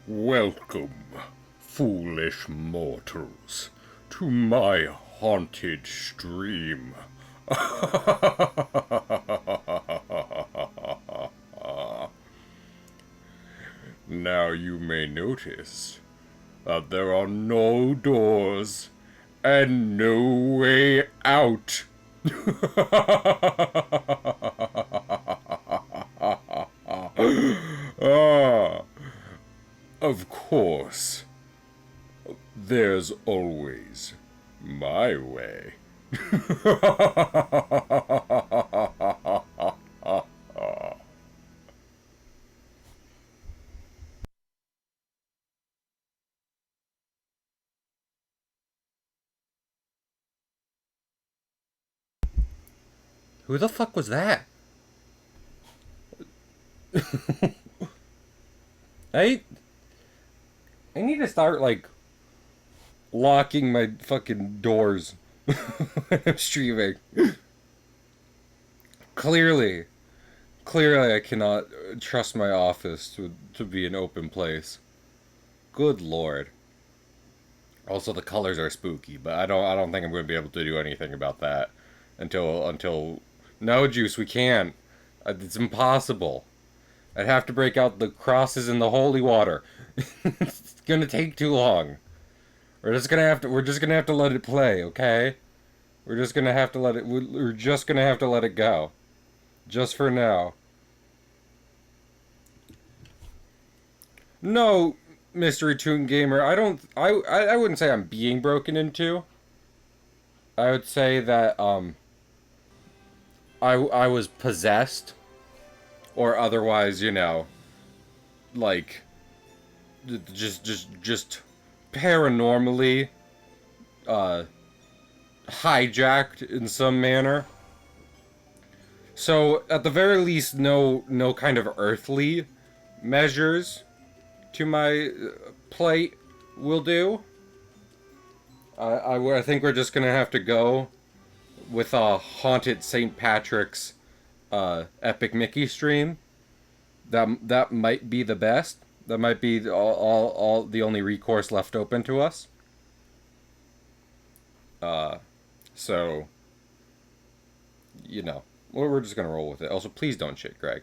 Welcome, foolish mortals, to my haunted stream. Now you may notice that there are no doors and no way out. Ah, of course, there's always my way. Who the fuck was that? I I need to start like locking my fucking doors when I'm streaming. Clearly, clearly I cannot trust my office to be an open place. Good lord. Also the colors are spooky, but I don't think I'm going to be able to do anything about that until no, Juice, we can't. It's impossible. I'd have to break out the crosses in the holy water. It's gonna take too long. We're just gonna have to let it play, okay? We're just gonna have to let it we're just gonna have to let it go. Just for now. No, Mystery Toon Gamer, I wouldn't say I'm being broken into. I would say that I was possessed or otherwise, like just paranormally uh hijacked in some manner. So at the very least, no kind of earthly measures to my plate will do. I think we're just gonna have to go with a haunted St. Patrick's epic Mickey stream. That might be the best. That might be all the only recourse left open to us. So we're just gonna roll with it. Also, please don't shit, Greg.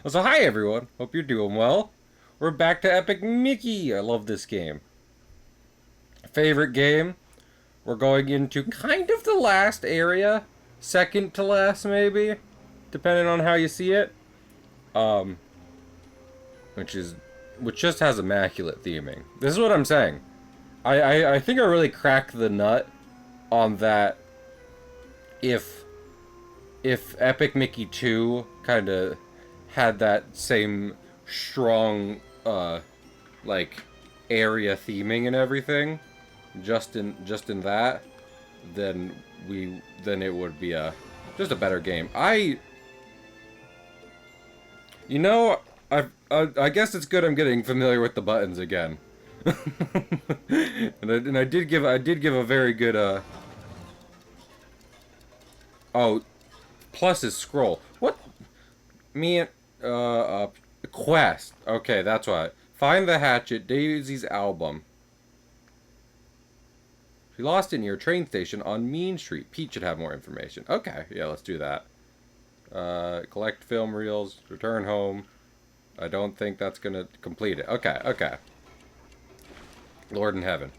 Also, hi everyone. Hope you're doing well. We're back to Epic Mickey. I love this game. Favorite game. We're going into kind of the last area, second to last maybe, depending on how you see it. Which just has immaculate theming. This is what I'm saying. I think I really cracked the nut on that. If Epic Mickey 2 kind of had that same strong like area theming and everything, just in that, then it would be just a better game. I guess it's good I'm getting familiar with the buttons again. and I did give a very good oh, plus is scroll. What? Quest. Okay, that's why. Find the hatchet, Daisy's album. She lost it near a train station on Mean Street. Pete should have more information. Okay, yeah, let's do that. Collect film reels, return home. I don't think that's gonna complete it. Okay. Lord in heaven.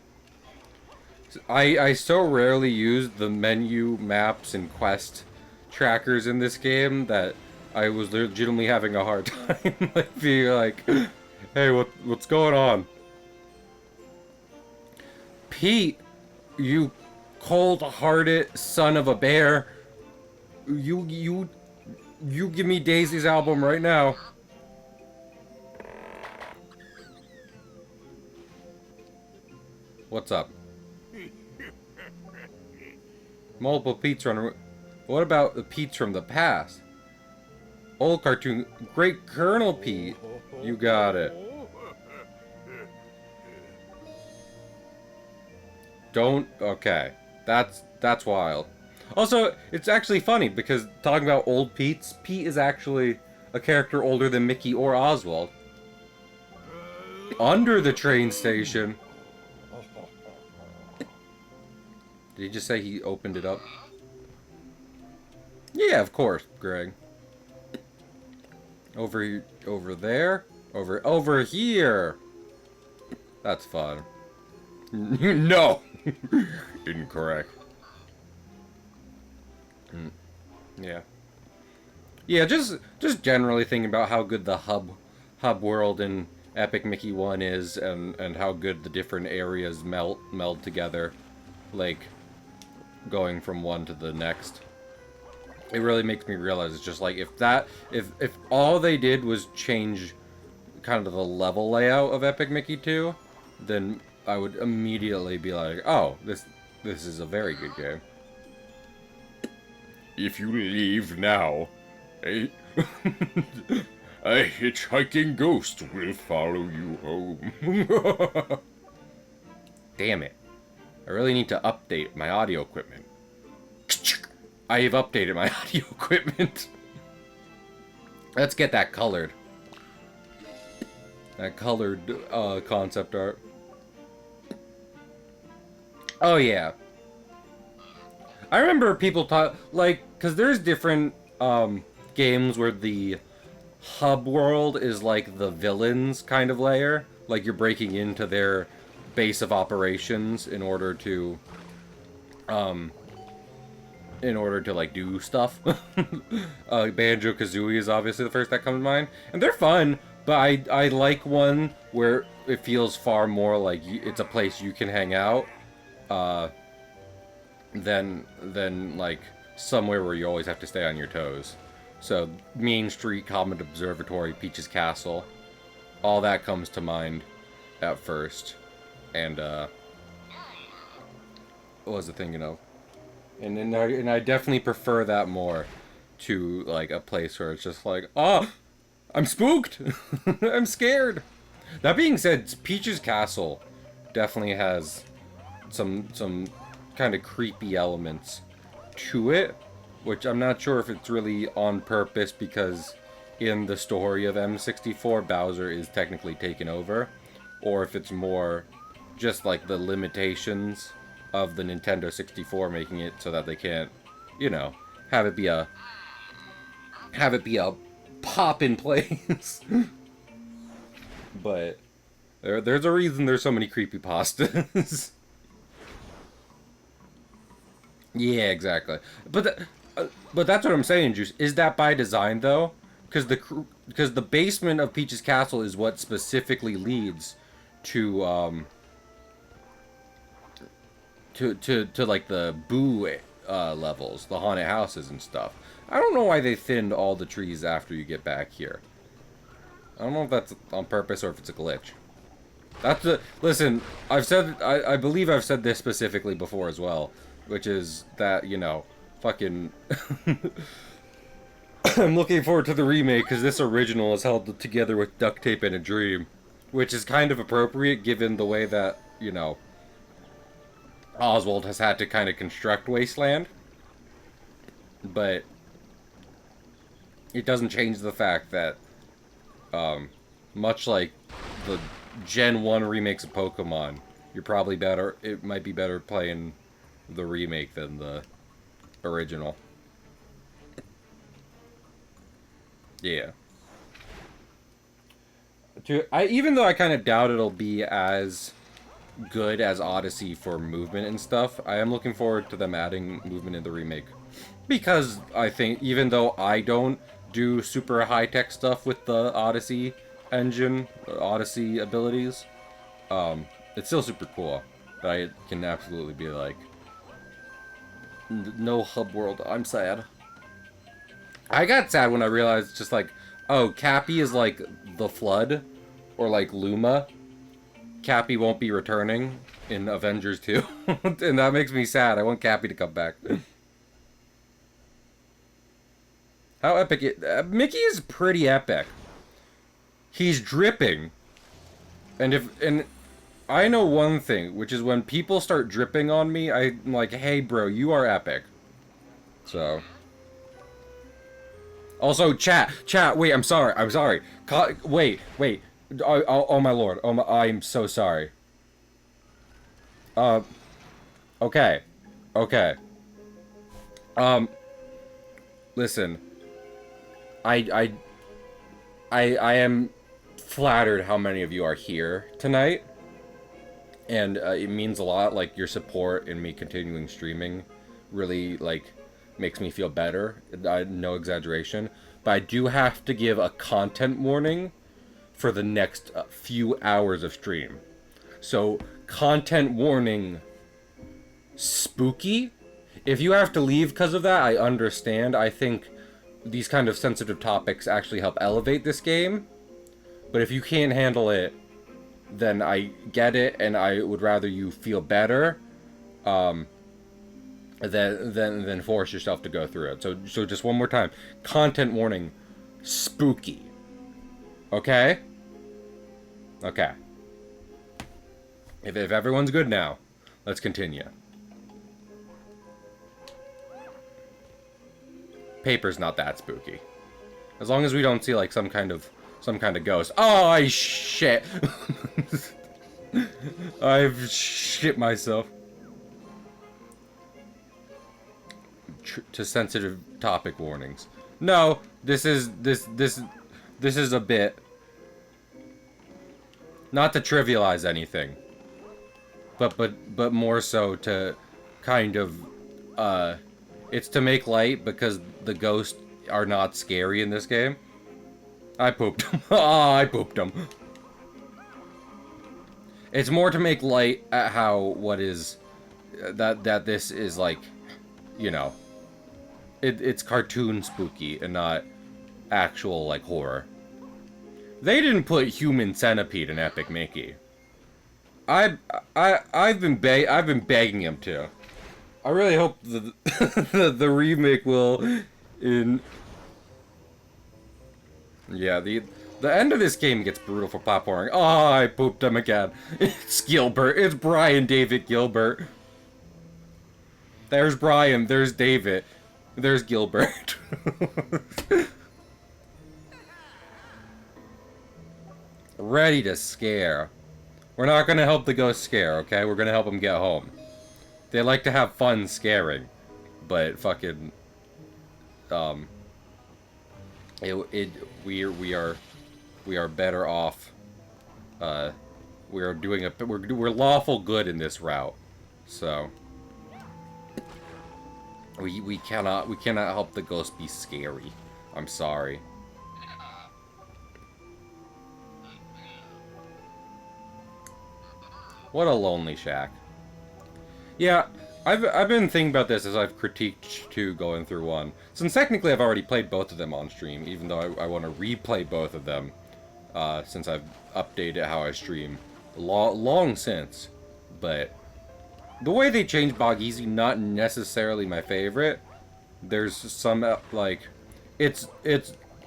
I so rarely use the menu maps and quest trackers in this game that I was legitimately having a hard time like being like, hey, what's going on? Pete, you cold-hearted son of a bear. You give me Daisy's album right now. What's up? Multiple Pete's run. What about the Pete's from the past? Old cartoon, Great Colonel Pete. You got it. Don't. Okay, that's wild. Also, it's actually funny because talking about old Pete's, Pete is actually a character older than Mickey or Oswald. under the train station. Did he just say he opened it up? Yeah, of course, Greg. Over there? Over here! That's fun. No! Incorrect. Yeah. Yeah, just generally thinking about how good the hub world in Epic Mickey 1 is, and how good the different areas meld together, like going from one to the next. It really makes me realize it's just like if all they did was change kind of the level layout of Epic Mickey 2, then I would immediately be like, oh, this is a very good game. If you leave now, a hitchhiking ghost will follow you home. Damn it. I really need to update my audio equipment. I have updated my audio equipment. Let's get that colored. That colored concept art. Oh yeah. I remember people talk, like, because there's different games where the hub world is like the villains kind of layer. Like you're breaking into their base of operations in order to like do stuff. Banjo-Kazooie is obviously the first that comes to mind, and they're fun, but I like one where it feels far more like it's a place you can hang out than like somewhere where you always have to stay on your toes. So Main Street, Comet Observatory, Peach's Castle, all that comes to mind at first. And what was I thinking of? And I definitely prefer that more to like a place where it's just like, oh, I'm spooked. I'm scared. That being said, Peach's Castle definitely has some kind of creepy elements to it, which I'm not sure if it's really on purpose, because in the story of M64, Bowser is technically taken over, or if it's more just like the limitations of the Nintendo 64 making it so that they can't, you know, have it be a pop in place. But there's a reason there's so many creepypastas. Yeah, exactly. But that's what I'm saying, Juice. Is that by design though? Because the basement of Peach's Castle is what specifically leads to like the Boo levels, the haunted houses and stuff. I don't know why they thinned all the trees after you get back here. I don't know if that's on purpose or if it's a glitch. Listen, I believe I've said this specifically before as well, which is that, you know, fucking I'm looking forward to the remake because this original is held together with duct tape and a dream, which is kind of appropriate given the way that, you know, Oswald has had to kind of construct Wasteland. But it doesn't change the fact that much like the Gen 1 remakes of Pokemon, you're probably better, it might be better playing the remake than the original. Yeah. Even though I kind of doubt it'll be as good as Odyssey for movement and stuff, I am looking forward to them adding movement in the remake. Because I think, even though I don't do super high-tech stuff with the Odyssey engine, Odyssey abilities, it's still super cool. But I can absolutely be like, no hub world, I'm sad. I got sad when I realized just like, oh, Cappy is like the Flood, or like Luma. Cappy won't be returning in Avengers 2. And that makes me sad. I want Cappy to come back. How epic Mickey is pretty epic. He's dripping. And I know one thing, which is when people start dripping on me, I'm like, hey bro, you are epic. So. Also, chat, wait, I'm sorry. Wait. Oh my lord. Oh my, I'm so sorry. Uh, okay. Okay. Um, listen. I, I am flattered how many of you are here tonight. And it means a lot. Like, your support in me continuing streaming really, like, makes me feel better. No exaggeration. But I do have to give a content warning for the next few hours of stream. So, content warning, spooky. If you have to leave because of that, I understand. I think these kind of sensitive topics actually help elevate this game. But if you can't handle it, then I get it, and I would rather you feel better than force yourself to go through it. So just one more time. Content warning, spooky. Okay? Okay. If everyone's good now, let's continue. Paper's not that spooky. As long as we don't see like some kind of ghost. Oh, shit. I've shit myself. To sensitive topic warnings. No, this is a bit. Not to trivialize anything, but more so to kind of it's to make light because the ghosts are not scary in this game. I pooped him. Oh, I pooped him. It's more to make light at how what is that this is like, you know, it's cartoon spooky and not actual like horror. They didn't put Human Centipede in Epic Mickey. I've been begging him to. I really hope the remake will in. Yeah, the end of this game gets brutal for platforming. Oh, I pooped him again. It's Gilbert. It's Brian David Gilbert. There's Brian. There's David. There's Gilbert. Ready to scare. We're not gonna help the ghost scare, okay? We're gonna help them get home. They like to have fun scaring, but fucking, we are better off. We're lawful good in this route, so we cannot help the ghost be scary. I'm sorry. What a lonely shack. Yeah, I've been thinking about this as I've critiqued 2 going through 1. Since technically I've already played both of them on stream, even though I want to replay both of them, since I've updated how I stream long since. But the way they changed Bog Easy, not necessarily my favorite. There's some, like, this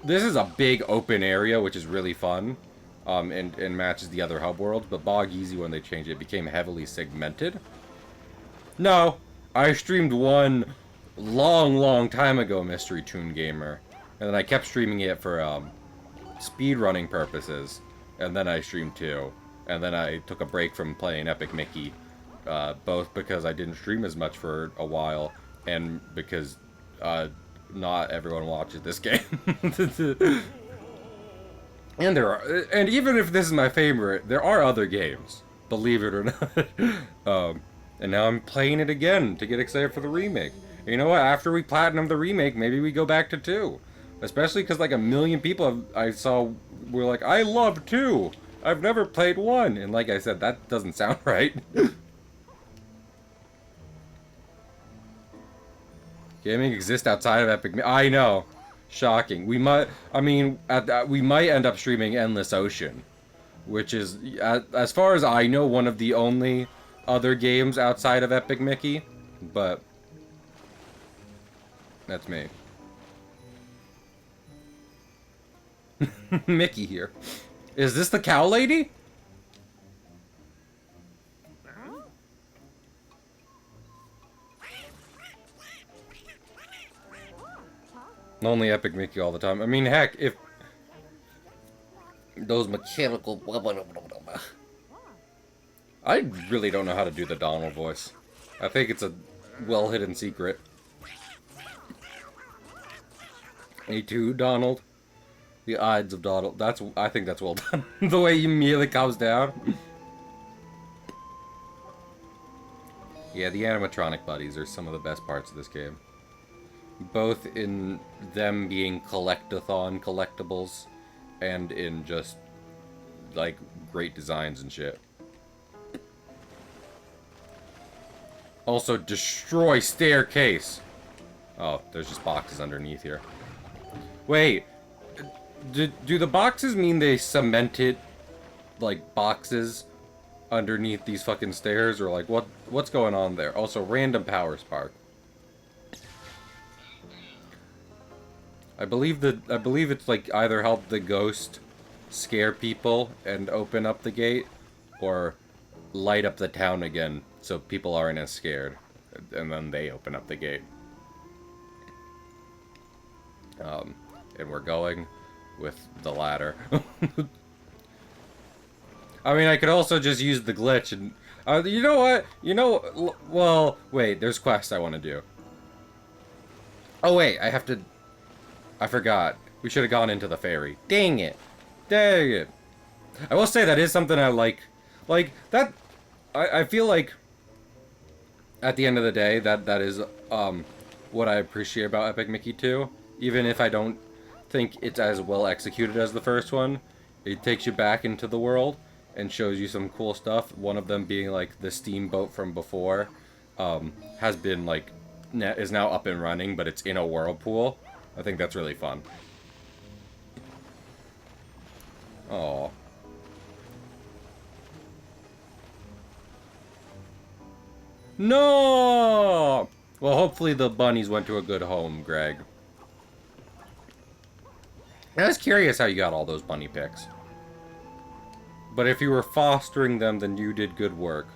is a big open area, which is really fun. And matches the other hub worlds, but Bog Easy, when they changed it, became heavily segmented. No, I streamed 1 long time ago, Mystery Toon Gamer, and then I kept streaming it for speedrunning purposes, and then I streamed 2, and then I took a break from playing Epic Mickey, both because I didn't stream as much for a while, and because not everyone watches this game. And even if this is my favorite, there are other games, believe it or not. And now I'm playing it again to get excited for the remake. And you know what? After we platinum the remake, maybe we go back to 2. Especially because like 1 million people I saw were like, I love 2. I've never played 1. And like I said, that doesn't sound right. Gaming exists outside of Epic. I know. Shocking. We might end up streaming Endless Ocean, which is, as far as I know, one of the only other games outside of Epic Mickey, but that's me. Mickey here. Is this the cow lady? Only Epic Mickey all the time. I mean, heck, Those mechanical... Blah, blah, blah, blah, blah. I really don't know how to do the Donald voice. I think it's a well-hidden secret. A2, Donald. The Ides of Donald. I think that's well done. The way he immediately comes down. Yeah, the animatronic buddies are some of the best parts of this game. Both in them being collectathon collectibles, and in just, like, great designs and shit. Also, destroy staircase! Oh, there's just boxes underneath here. Wait, do the boxes mean they cemented, like, boxes underneath these fucking stairs? Or, like, what's going on there? Also, random power spark. I believe it's, like, either help the ghost scare people and open up the gate, or light up the town again so people aren't as scared, and then they open up the gate. And we're going with the latter. I mean, I could also just use the glitch and... you know what? Well, wait, there's quests I want to do. Oh, wait, I have to... I forgot. We should have gone into the ferry. Dang it. Dang it. I will say that is something I like. Like, that... I feel like... At the end of the day, that is, what I appreciate about Epic Mickey 2. Even if I don't think it's as well executed as the first one. It takes you back into the world and shows you some cool stuff. One of them being, like, the steamboat from before. Has been, like... is now up and running, but it's in a whirlpool. I think that's really fun. Aww. No! Well, hopefully the bunnies went to a good home, Greg. I was curious how you got all those bunny pics. But if you were fostering them, then you did good work.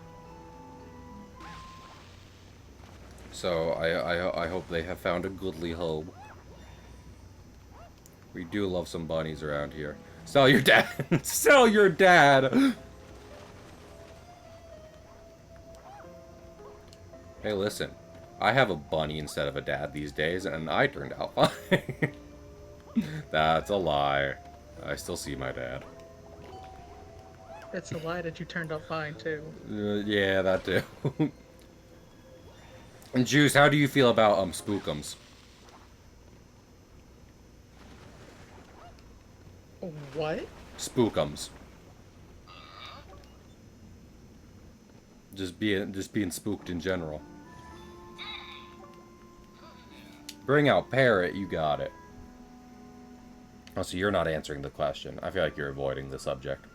So, I hope they have found a goodly home. We do love some bunnies around here. Sell your dad! Sell your dad! Hey, listen. I have a bunny instead of a dad these days, and I turned out fine. That's a lie. I still see my dad. It's a lie that you turned out fine, too. Yeah, that too. And Juice, how do you feel about, spookums? What? Spookums. Just being spooked in general. Bring out Parrot, you got it. Oh, so you're not answering the question. I feel like you're avoiding the subject.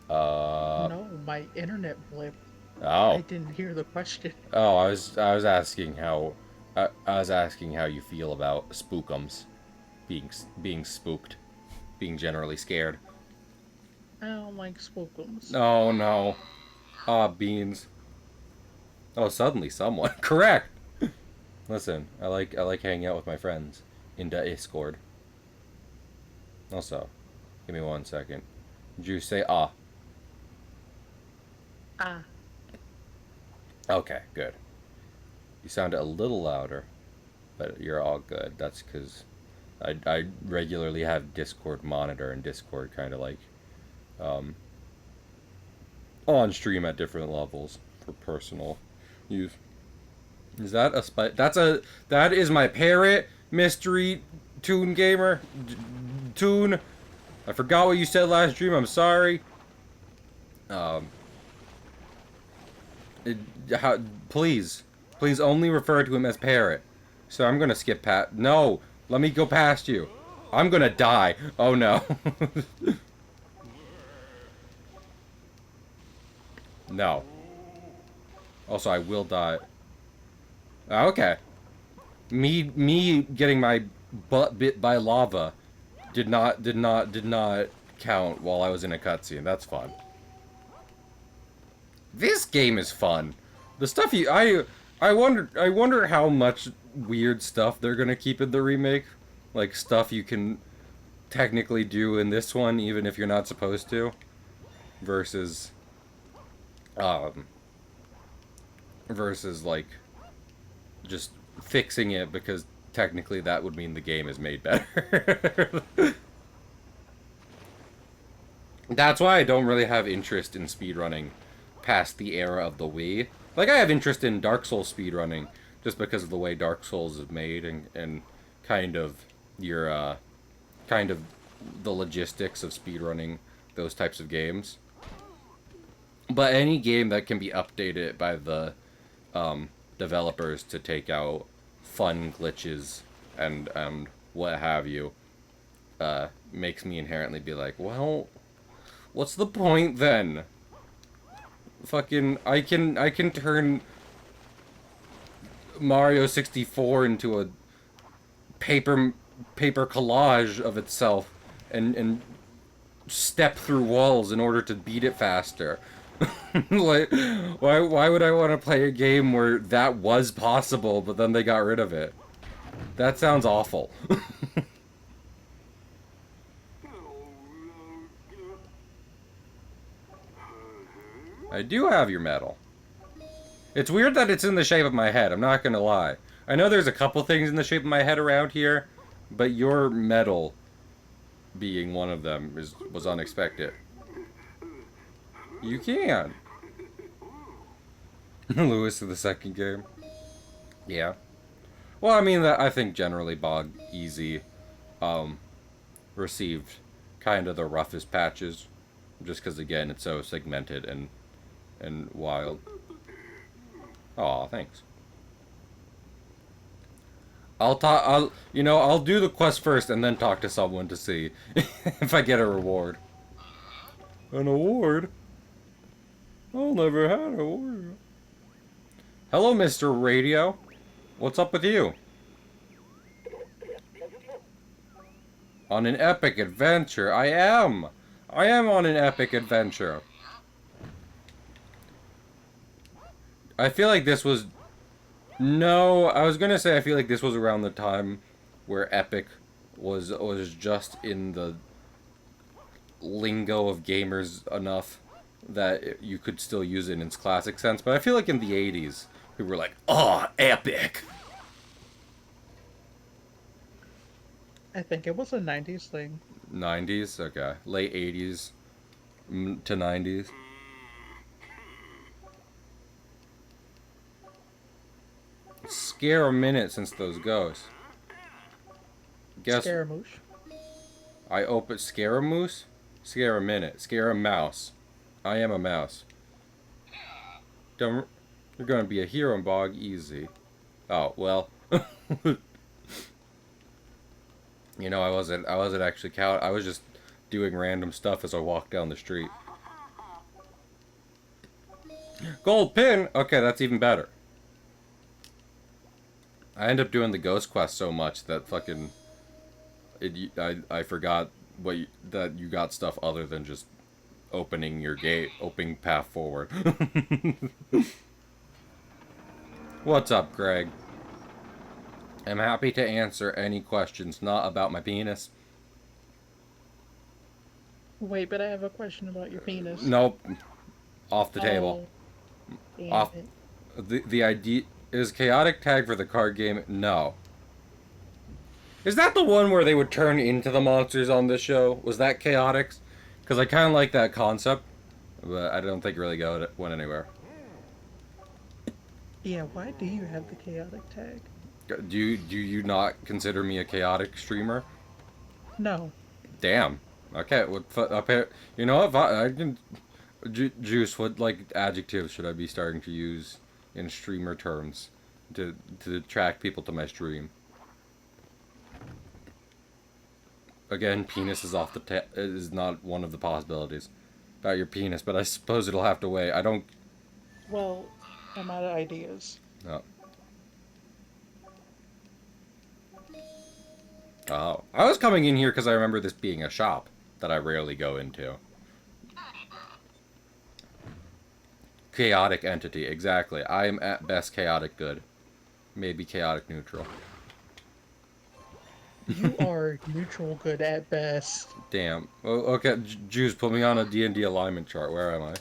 No, my internet blipped. Oh. I didn't hear the question. Oh, I was asking how I was asking how you feel about spookums. Being spooked. Being generally scared. I don't like spookums. Oh no. Ah, beans. Oh, suddenly someone. Correct! Listen, I like hanging out with my friends in the Discord. Also, give me 1 second. Did you say ah? Ah. Okay, good. You sounded a little louder, but you're all good. That's because I regularly have Discord monitor and Discord kind of like on stream at different levels for personal use. Is that a that is my parrot, mystery Toon Gamer. Toon. I forgot what you said last stream. I'm sorry. Please only refer to him as Parrot. So I'm gonna skip past. No, let me go past you. I'm gonna die. Oh no. No. Also, I will die. Okay. Me getting my butt bit by lava did not count while I was in a cutscene. That's fun. This game is fun. The stuff I wonder how much weird stuff they're gonna keep in the remake. Like stuff you can technically do in this one, even if you're not supposed to, versus, um, versus like just fixing it because technically that would mean the game is made better. That's why I don't really have interest in speedrunning past the era of the Wii. Like, I have interest in Dark Souls speedrunning just because of the way Dark Souls is made and kind of your, kind of the logistics of speedrunning those types of games. But any game that can be updated by the developers to take out fun glitches and what have you, makes me inherently be like, well, what's the point then? Fucking, I can turn Mario 64 into a paper collage of itself and step through walls in order to beat it faster. Like, why would I want to play a game where that was possible, but then they got rid of it? That sounds awful. I do have your medal. It's weird that it's in the shape of my head, I'm not gonna lie. I know there's a couple things in the shape of my head around here, but your medal being one of them was unexpected. You can. Lewis in the second game. Yeah. Well, I mean, I think generally Bog Easy received kind of the roughest patches, just because, again, it's so segmented and wild. Aw, thanks. I'll do the quest first and then talk to someone to see if I get a reward. An award? I'll never had an award. Hello, Mr. Radio. What's up with you? On an epic adventure. I am on an epic adventure. I feel like this was... No, I was gonna say I feel like this was around the time where epic was just in the lingo of gamers enough that you could still use it in its classic sense. But I feel like in the 80s, people were like, oh, epic! I think it was a 90s thing. 90s? Okay. Late 80s to 90s. Scare a minute since those ghosts. Guess Scaramouche. I open Scaramouche? Scare a minute. Scare a mouse. I am a mouse. Don't. You're gonna be a hero in Bog Easy. Oh well. You know, I wasn't actually count. I was just doing random stuff as I walked down the street. Gold pin. Okay, that's even better. I end up doing the ghost quest so much that fucking I forgot that you got stuff other than just opening your gate, opening path forward. What's up, Greg? I'm happy to answer any questions not about my penis. Wait, but I have a question about your penis. Nope. Off the table. Damn Off. it. The idea is chaotic tag for the card game. No. Is that the one where they would turn into the monsters on this show? Was that chaotic? Because I kind of like that concept, but I don't think it really went anywhere. Yeah, why do you have the chaotic tag? Do you not consider me a chaotic streamer? No. Damn. Okay. You know what? I can. Juice. What like adjectives should I be starting to use in streamer terms to attract people to my stream? Again, penis is off the is not one of the possibilities about your penis, but I suppose it'll have to wait. I don't. Well, I'm out of ideas. No. Oh, I was coming in here because I remember this being a shop that I rarely go into. Chaotic entity, exactly. I am at best chaotic good. Maybe chaotic neutral. You are neutral good at best. Damn. Oh, okay, Juice, put me on a D&D alignment chart. Where am I?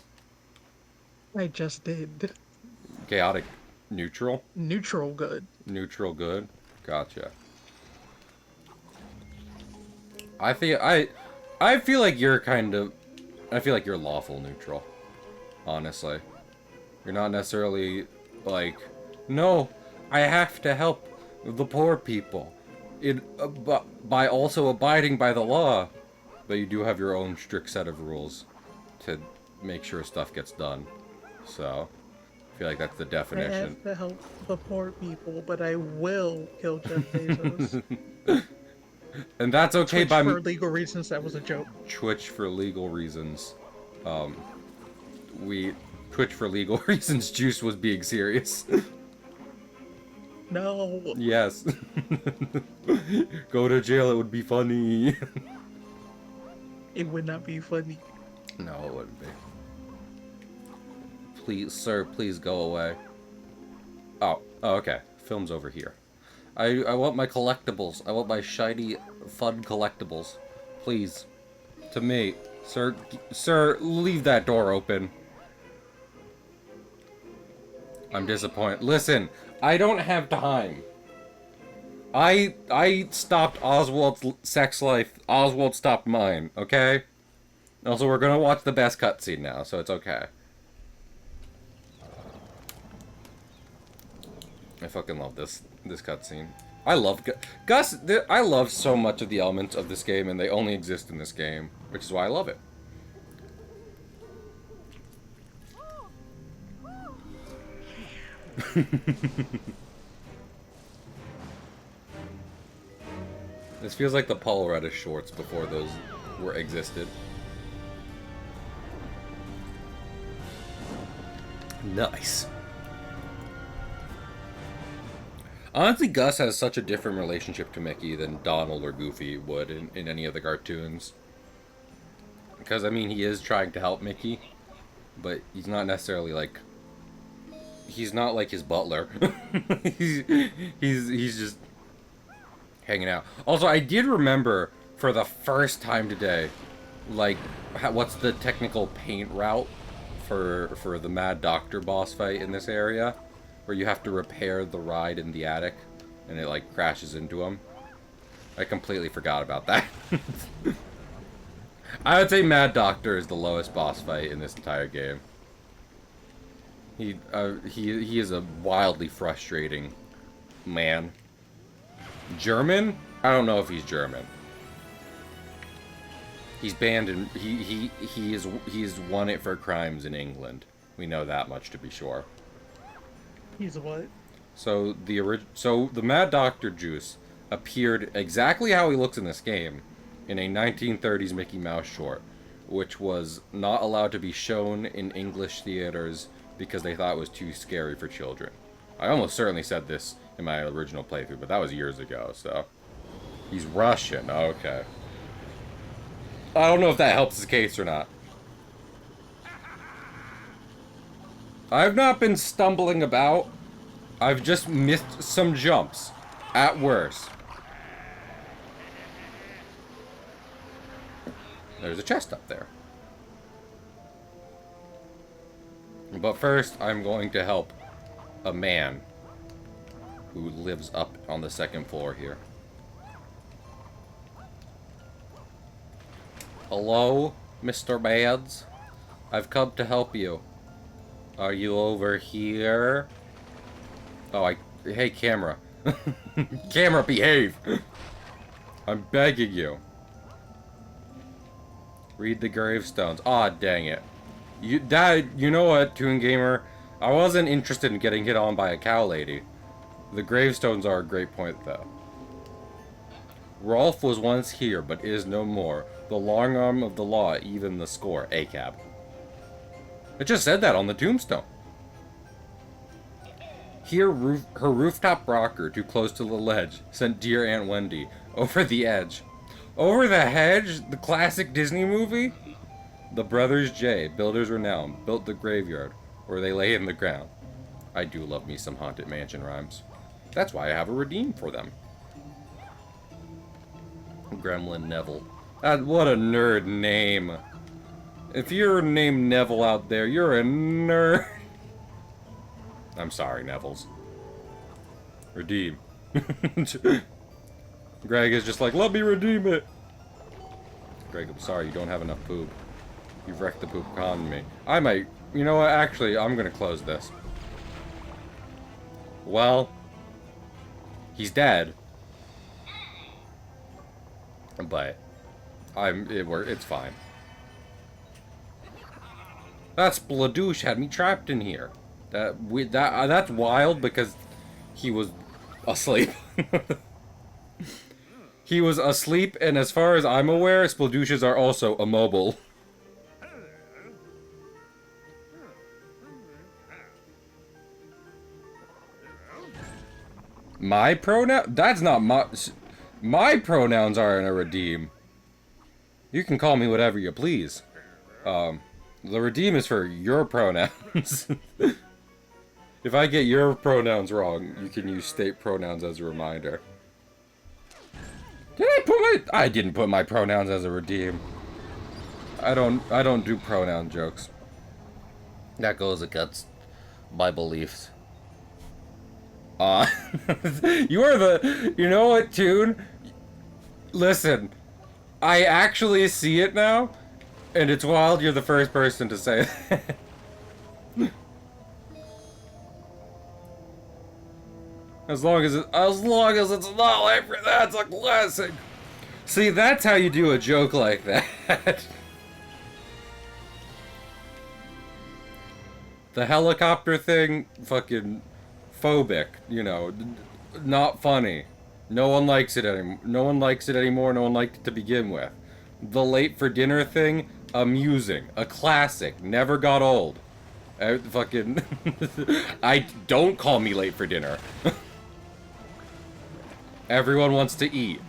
I just did. Chaotic neutral? Neutral good. Neutral good? Gotcha. I feel like you're kind of... I feel like you're lawful neutral. Honestly. You're not necessarily, like... No, I have to help the poor people. By also abiding by the law. But you do have your own strict set of rules to make sure stuff gets done. So, I feel like that's the I definition. have to help the poor people, but I will kill Jeff Bezos. And that's okay Which, by for legal reasons, that was a joke. Twitch for legal reasons. Twitch for legal reasons. Juice was being serious. No. Yes. Go to jail. It would be funny. It would not be funny. No, it wouldn't be. Please, sir, please go away. Oh, okay. Film's over here. I want my collectibles. I want my shiny, fun collectibles. Please. To me. Sir, leave that door open. I'm disappointed. Listen, I don't have time. I stopped Oswald's sex life. Oswald stopped mine, okay? Also, we're gonna watch the best cutscene now, so it's okay. I fucking love this cutscene. I love Gus. I love so much of the elements of this game, and they only exist in this game, which is why I love it. This feels like the Paul Reddish shorts before those existed. Nice. Honestly, Gus has such a different relationship to Mickey than Donald or Goofy would in any of the cartoons. Because, I mean, he is trying to help Mickey, but he's not necessarily like... He's not like his butler. he's just hanging out. Also, I did remember for the first time today, like, what's the technical paint route for the Mad Doctor boss fight in this area, where you have to repair the ride in the attic, and it like crashes into him. I completely forgot about that. I would say Mad Doctor is the lowest boss fight in this entire game. He is a wildly frustrating man. German? I don't know if he's German. He's banned and he's won it for crimes in England. We know that much to be sure. He's what? So the Mad Doctor Juice appeared exactly how he looks in this game in a 1930s Mickey Mouse short, which was not allowed to be shown in English theaters because they thought it was too scary for children. I almost certainly said this in my original playthrough, but that was years ago, so... He's Russian, okay. I don't know if that helps his case or not. I've not been stumbling about. I've just missed some jumps, at worst. There's a chest up there. But first, I'm going to help a man who lives up on the second floor here. Hello, Mr. Mads. I've come to help you. Are you over here? Oh, hey, camera. Camera, behave! I'm begging you. Read the gravestones. Aw, dang it. You know what, Toon Gamer? I wasn't interested in getting hit on by a cow lady. The gravestones are a great point, though. Rolf was once here, but is no more. The long arm of the law, even the score. ACAB. It just said that on the tombstone. Here, her rooftop rocker, too close to the ledge, sent dear Aunt Wendy over the edge. Over the Hedge, the classic Disney movie? The brothers J, builders renowned, built the graveyard, where they lay in the ground. I do love me some Haunted Mansion rhymes. That's why I have a redeem for them. Gremlin Neville. What a nerd name. If you're named Neville out there, you're a nerd. I'm sorry, Neville's. Redeem. Greg is just like, let me redeem it. Greg, I'm sorry, you don't have enough poop. You've wrecked the poop economy. I might... You know what? Actually, I'm gonna close this. Well... He's dead. But... It's fine. That Spladoosh had me trapped in here. That's wild because he was asleep. He was asleep, and as far as I'm aware, Spladooshes are also immobile. My pronoun? That's not my... My pronouns aren't a redeem. You can call me whatever you please. The redeem is for your pronouns. If I get your pronouns wrong, you can use state pronouns as a reminder. Did I put my... I didn't put my pronouns as a redeem. I don't do pronoun jokes. That goes against my beliefs. You are the... You know what, Toon? Listen, I actually see it now, and it's wild you're the first person to say that. As long as it's not like that's a classic. See, that's how you do a joke like that. The helicopter thing, fucking phobic, you know, not funny. No one likes it anymore. No one likes it anymore. No one liked it to begin with. The late for dinner thing, amusing, a classic, never got old. Fucking, I don't call me late for dinner. Everyone wants to eat.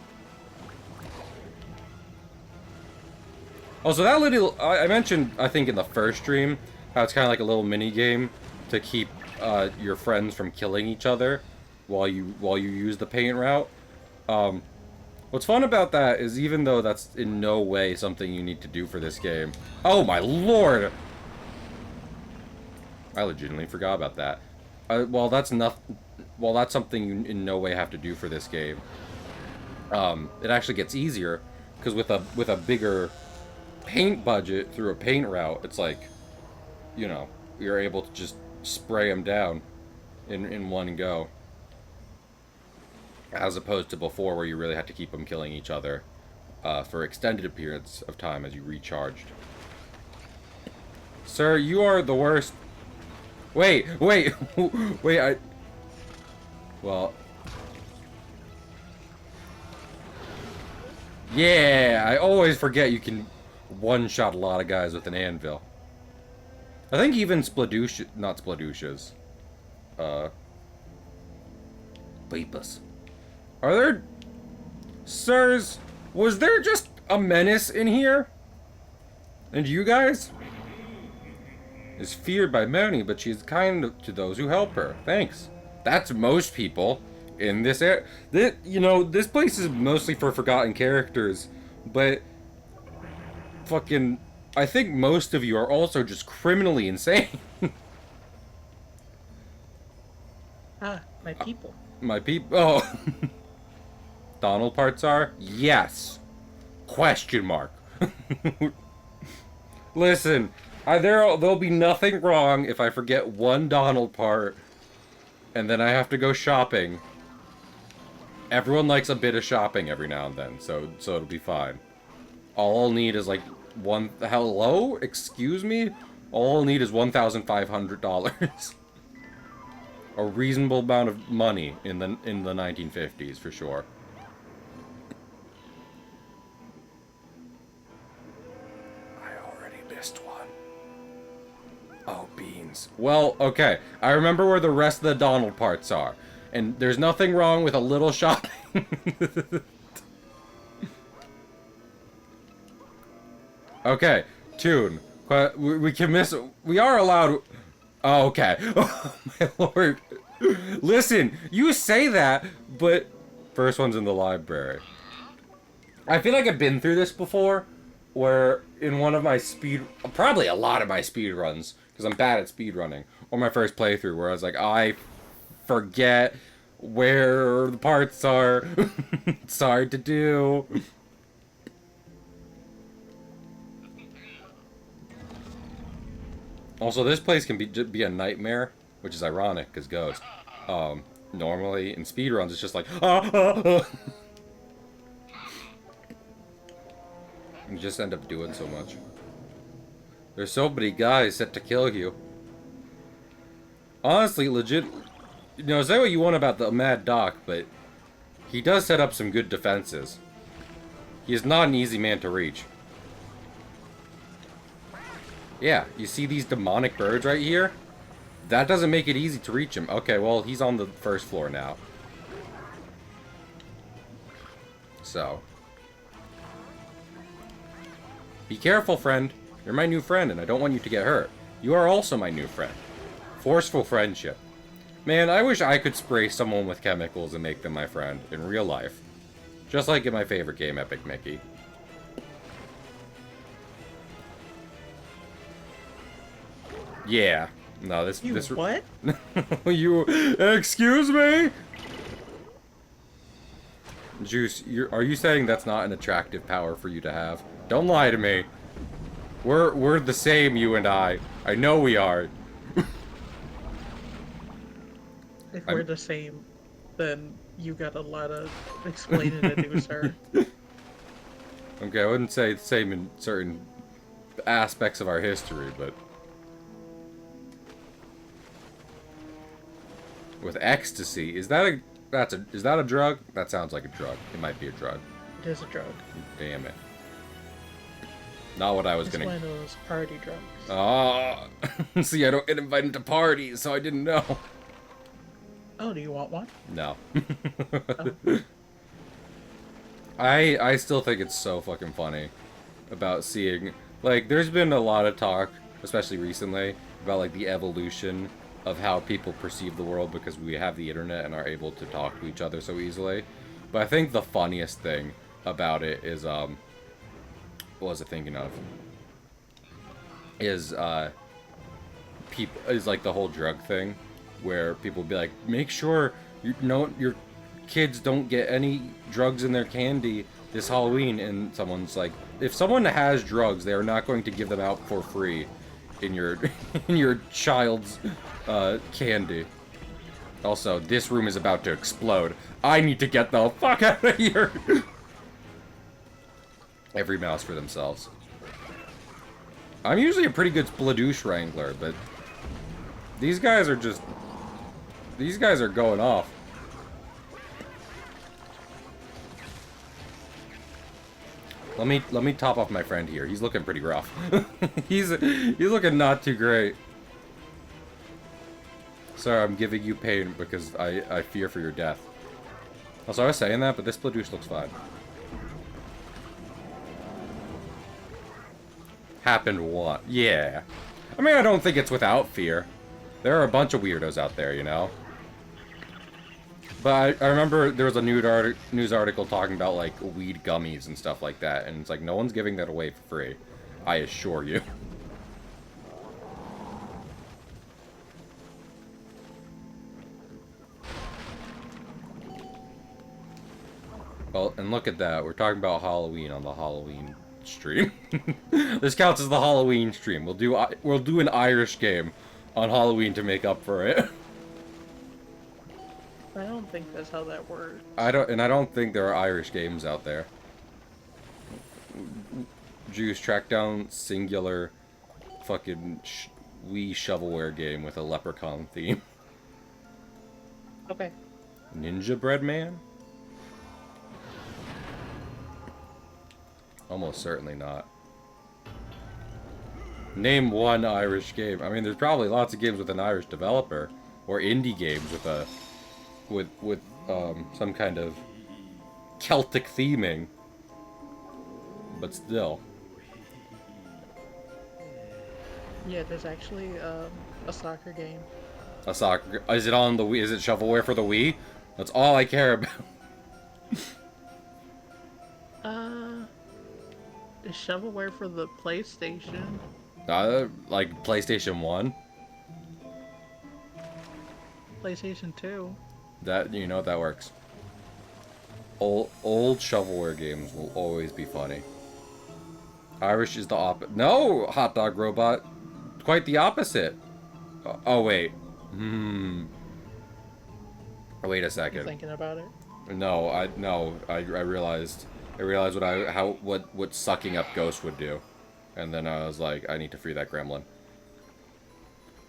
Also, that little... I mentioned, I think, in the first stream, how it's kind of like a little mini-game to keep your friends from killing each other while you use the paint route. What's fun about that is even though that's in no way something you need to do for this game... Oh my lord! I legitimately forgot about that. Well, that's something you in no way have to do for this game. It actually gets easier because with a bigger paint budget through a paint route, it's like, you know, you're able to just spray them down in one go, as opposed to before where you really had to keep them killing each other for extended periods of time as you recharged. Sir, you are the worst. Wait, well... Yeah, I always forget you can one-shot a lot of guys with an anvil. I think even Spladoosh... Not Spladooshes. Beepus. Are there... Sirs, was there just a menace in here? And you guys? Is feared by many, but she is kind to those who help her. Thanks. That's most people in this area. You know, this place is mostly for forgotten characters, but fucking, I think most of you are also just criminally insane. My people. My people. Oh. Donald parts are? Yes. Question mark. Listen, there'll be nothing wrong if I forget one Donald part and then I have to go shopping. Everyone likes a bit of shopping every now and then, so it'll be fine. All I'll need is like hello? Excuse me? All I'll need is $1,500. A reasonable amount of money in the 1950s for sure. Oh, beans. Well, okay. I remember where the rest of the Donald parts are. And there's nothing wrong with a little shopping. Okay, Toon. We can miss... We are allowed... Oh, okay. Oh, my lord. Listen, you say that, but... First one's in the library. I feel like I've been through this before, where in one of my probably a lot of my speed runs, because I'm bad at speed running, or my first playthrough, where I was like, I forget where the parts are. It's hard to do. Also, this place can be a nightmare, which is ironic, because Ghost. Normally, in speedruns, it's just like, ah, ah, ah. You just end up doing so much. There's so many guys set to kill you. Honestly, legit, you know, say what you want about the Mad Doc, but he does set up some good defenses. He is not an easy man to reach. Yeah, you see these demonic birds right here? That doesn't make it easy to reach him. Okay, well, he's on the first floor now. So. Be careful, friend. You're my new friend, and I don't want you to get hurt. You are also my new friend. Forceful friendship. Man, I wish I could spray someone with chemicals and make them my friend in real life. Just like in my favorite game, Epic Mickey. Yeah. No, this... What? You... Excuse me? Juice, are you saying that's not an attractive power for you to have? Don't lie to me. We're the same, you and I. I know we are. If we're the same, then you got a lot of explaining to do, sir. Okay, I wouldn't say the same in certain aspects of our history, but... With ecstasy, is that a drug? That sounds like a drug. It might be a drug. It is a drug. Damn it. Not what I was It's gonna... one of those party drugs. Oh, see, I don't get invited to parties, so I didn't know. Oh, do you want one? No. Oh. I still think it's so fucking funny about seeing, like, there's been a lot of talk, especially recently, about, like, the evolution of how people perceive the world because we have the internet and are able to talk to each other so easily. But I think the funniest thing about it is, what was I thinking of? Is like the whole drug thing, where people be like, make sure your kids don't get any drugs in their candy this Halloween, and someone's like, if someone has drugs, they are not going to give them out for free in your in your child's candy. Also, this room is about to explode. I need to get the fuck out of here. Every mouse for themselves. I'm usually a pretty good Spladoosh Wrangler, but these guys are just... These guys are going off. Let me top off my friend here. He's looking pretty rough. he's looking not too great. Sorry, I'm giving you pain because I fear for your death. Also, I was saying that, but this Spladoosh looks fine. Happened what? Yeah. I mean, I don't think it's without fear. There are a bunch of weirdos out there, you know? But I remember there was a news article talking about, like, weed gummies and stuff like that, and it's like, no one's giving that away for free. I assure you. Well, and look at that. We're talking about Halloween on the Halloween stream. This counts as the Halloween stream. We'll do an Irish game on Halloween to make up for it. I don't think that's how that works. I don't think there are Irish games out there. Juice, track down singular fucking Wii shovelware game with a leprechaun theme. Okay. Ninja Bread Man? Almost certainly not. Name one Irish game. I mean, there's probably lots of games with an Irish developer, or indie games with a with some kind of Celtic theming. But still. Yeah, there's actually a soccer game. A soccer... Is it on the Wii? Is it shovelware for the Wii? That's all I care about. Uh, is shovelware for the PlayStation? Like PlayStation 1? PlayStation 2. That, that works. Old shovelware games will always be funny. Irish is the No, hot dog robot. Quite the opposite. Oh, wait. Wait a You second. thinking about it? No, I realized what sucking up Ghost would do. And then I was like, I need to free that gremlin.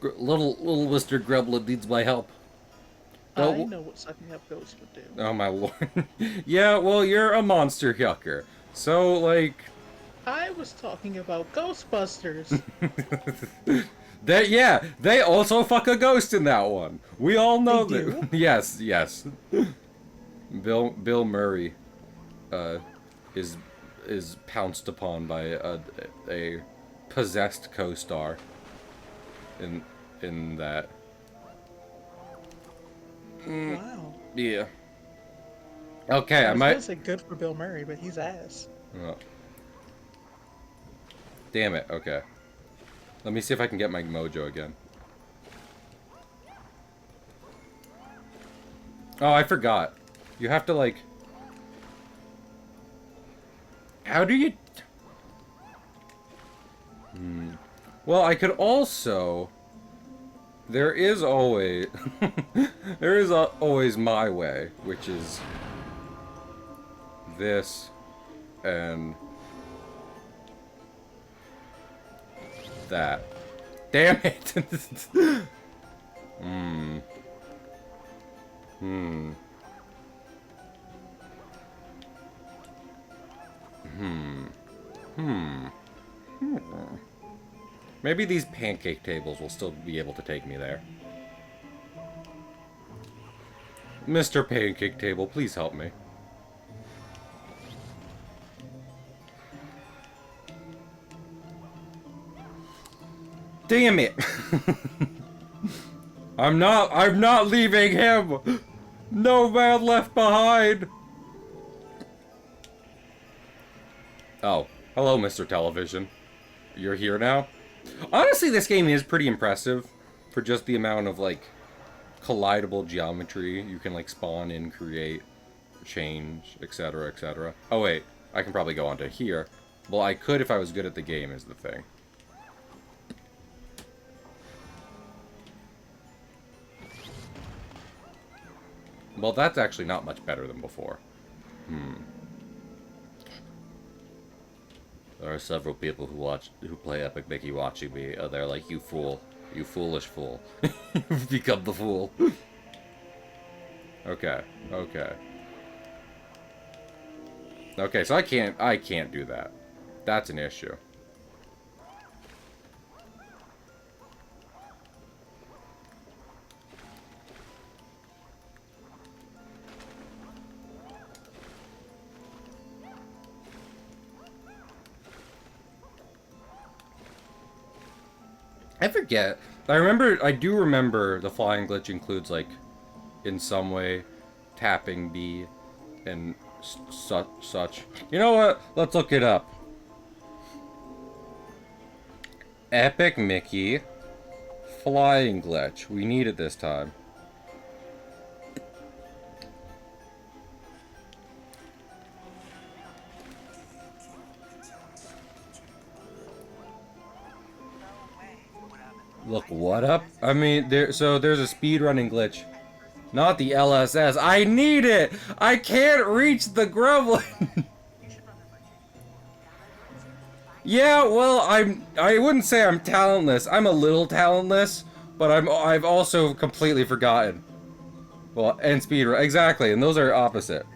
Little Mr. Gremlin needs my help. I know what sucking up ghosts would do. Oh my lord. Yeah, well, you're a monster yucker. So, like... I was talking about Ghostbusters. Yeah, they also fuck a ghost in that one. We all know They that. do? Yes, yes. Bill Murray is pounced upon by a possessed co-star in that. Wow. Yeah. Okay, I I was might. gonna say good for Bill Murray, but he's ass. Oh. Damn it. Okay. Let me see if I can get my mojo again. Oh, I forgot. You have to, like... How do you... Well, I could also... There is always... there is always my way, which is... This... And... That. Damn it! Maybe these pancake tables will still be able to take me there. Mr. Pancake Table, please help me. Damn it! I'm not leaving him! No man left behind! Oh, hello, Mr. Television. You're here now? Honestly, this game is pretty impressive for just the amount of, like, collidable geometry you can, like, spawn in, create, change, etc., etc. Oh, wait. I can probably go onto here. Well, I could if I was good at the game, is the thing. Well, that's actually not much better than before. There are several people who play Epic Mickey watching me, and they're like, "You fool, you foolish fool, you've become the fool." Okay, okay, okay. So I can't do that. That's an issue. I forget. I do remember the flying glitch includes, like, in some way, tapping B and such. You know what? Let's look it up. Epic Mickey flying glitch. We need it this time. Look what up? I mean, there's a speedrunning glitch. Not the LSS. I need it! I can't reach the gremlin! Yeah, well, I wouldn't say I'm talentless. I'm a little talentless, but I've also completely forgotten. Well, and speedrun. Exactly, and those are opposite.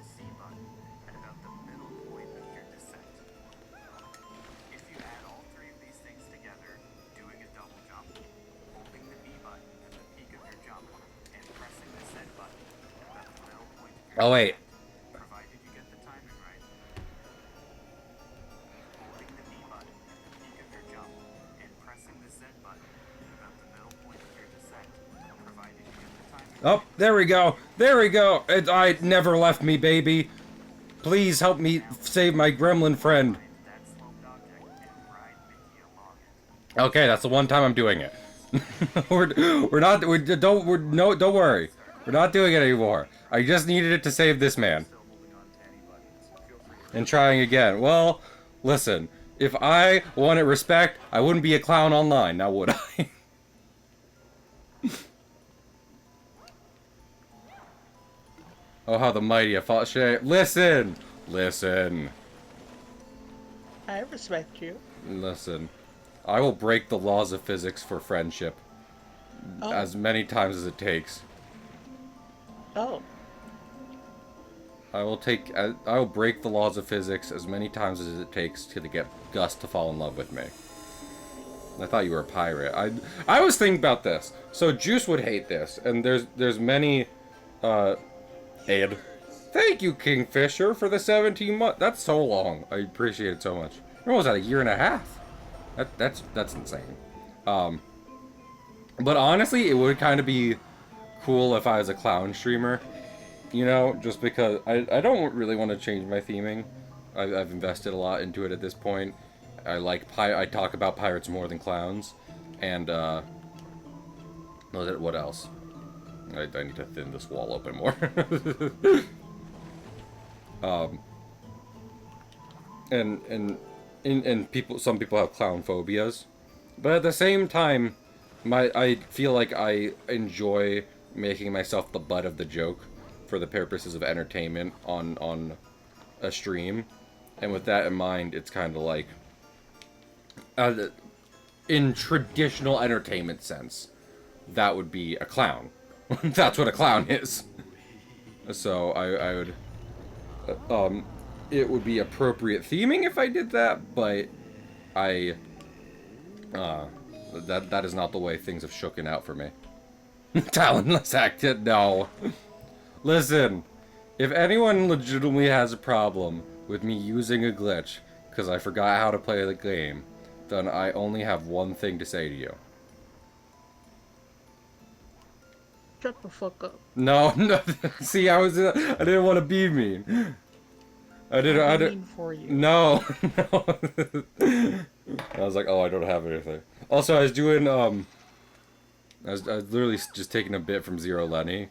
Oh, wait. Oh, there we go. There we go. I never left me, baby. Please help me save my gremlin friend. Okay, that's the one time I'm doing it. Don't worry. We're not doing it anymore. I just needed it to save this man. And trying again. Well, listen. If I wanted respect, I wouldn't be a clown online, now would I? Oh, how the mighty have fought shame. Listen! Listen. I respect you. Listen. I will break the laws of physics for friendship. Oh. As many times as it takes. Oh. I will break the laws of physics as many times as it takes to get Gus to fall in love with me. I thought you were a pirate. I was thinking about this. So Juice would hate this, and there's many Ed. Thank you, Kingfisher, for the 17 months. That's so long. I appreciate it so much. What was that, a year and a half? That's insane. But honestly, it would kind of be cool if I was a clown streamer. You know, just because I don't really want to change my theming. I've invested a lot into it at this point. I talk about pirates more than clowns. And, what else? I need to thin this wall open more. And some people have clown phobias. But at the same time, I feel like I enjoy making myself the butt of the joke for the purposes of entertainment on a stream. And with that in mind, it's kind of like, in traditional entertainment sense, that would be a clown. That's what a clown is. So I would, it would be appropriate theming if I did that, but that is not the way things have shooken out for me. Talentless acted, no. Listen, if anyone legitimately has a problem with me using a glitch because I forgot how to play the game, then I only have one thing to say to you. Shut the fuck up. No. See, I didn't want to be mean. I didn't. Mean for you. No. I was like, oh, I don't have anything. Also, I was doing I was literally just taking a bit from Zero Lenny,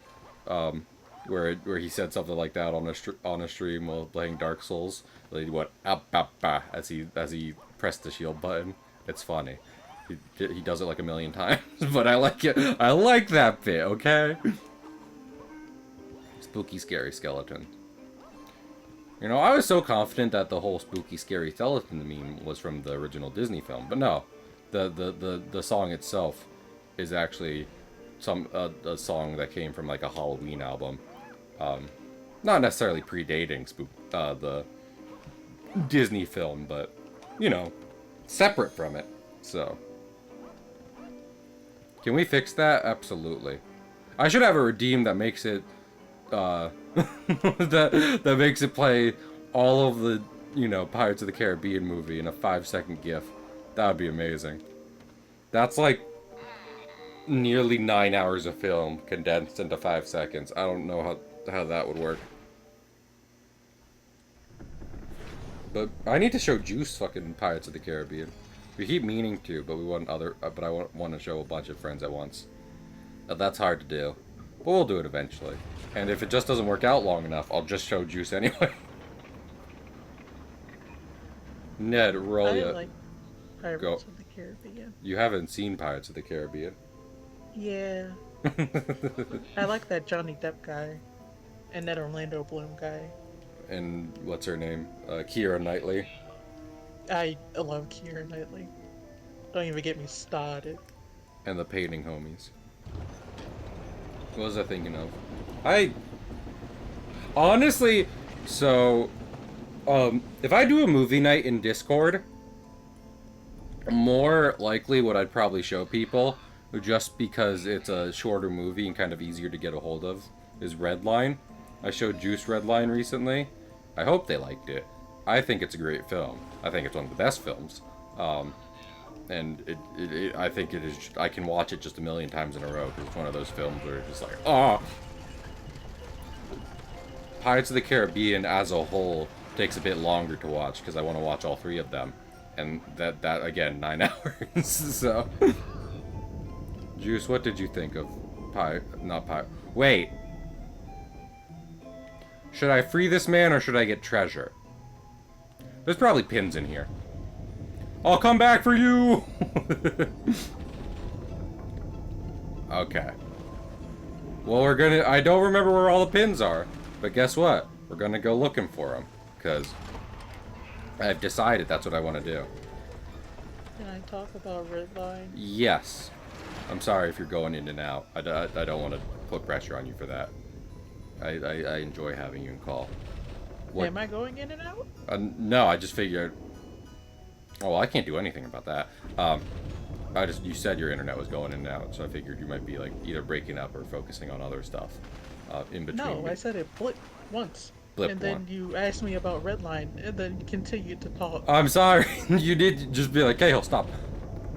where he said something like that on a stream while playing Dark Souls. Like he went up as he pressed the shield button. It's funny. He does it like a million times, but I like it. I like that bit. Okay. Spooky, scary skeleton. You know, I was so confident that the whole spooky, scary skeleton meme was from the original Disney film, but no. The song itself is actually a song that came from like a Halloween album. Not necessarily predating the Disney film, but you know, separate from it. So, can we fix that? Absolutely. I should have a redeem that makes it that makes it play all of the, you know, Pirates of the Caribbean movie in a 5-second GIF. That would be amazing. That's like nearly 9 hours of film condensed into 5 seconds. I don't know how that would work. But I need to show Juice fucking Pirates of the Caribbean. We keep meaning to, but I want to show a bunch of friends at once. That's hard to do. But we'll do it eventually. And if it just doesn't work out long enough, I'll just show Juice anyway. Ned, roll ya. I like Pirates of the Caribbean. You haven't seen Pirates of the Caribbean. Yeah. I like that Johnny Depp guy. And that Orlando Bloom guy. And what's her name? Keira Knightley. I love Keira Knightley. Don't even get me started. And the painting homies. What was I thinking of? Honestly, so, if I do a movie night in Discord, more likely what I'd probably show people, just because it's a shorter movie and kind of easier to get a hold of, is Redline. I showed Juice Redline recently. I hope they liked it. I think it's a great film. I think it's one of the best films. And I think it is. I can watch it just a million times in a row because it's one of those films where it's just like, oh. Pirates of the Caribbean as a whole takes a bit longer to watch because I want to watch all 3 of them, and that again 9 hours. So, Juice, what did you think of Not Pie. Wait. Should I free this man or should I get treasure? There's probably pins in here. I'll come back for you! Okay. Well, I don't remember where all the pins are, but guess what? We're gonna go looking for them, because I've decided that's what I want to do. Can I talk about Redline? Yes. I'm sorry if you're going in and out. I don't want to put pressure on you for that. I enjoy having you in call. What? Am I going in and out? No, I just figured... Oh, well, I can't do anything about that. You said your internet was going in and out, so I figured you might be, like, either breaking up or focusing on other stuff in between. No, I said it blipped once. Blipped and then one. you asked me about Redline, and then continued to talk. I'm sorry. You did just be like, okay, he'll stop.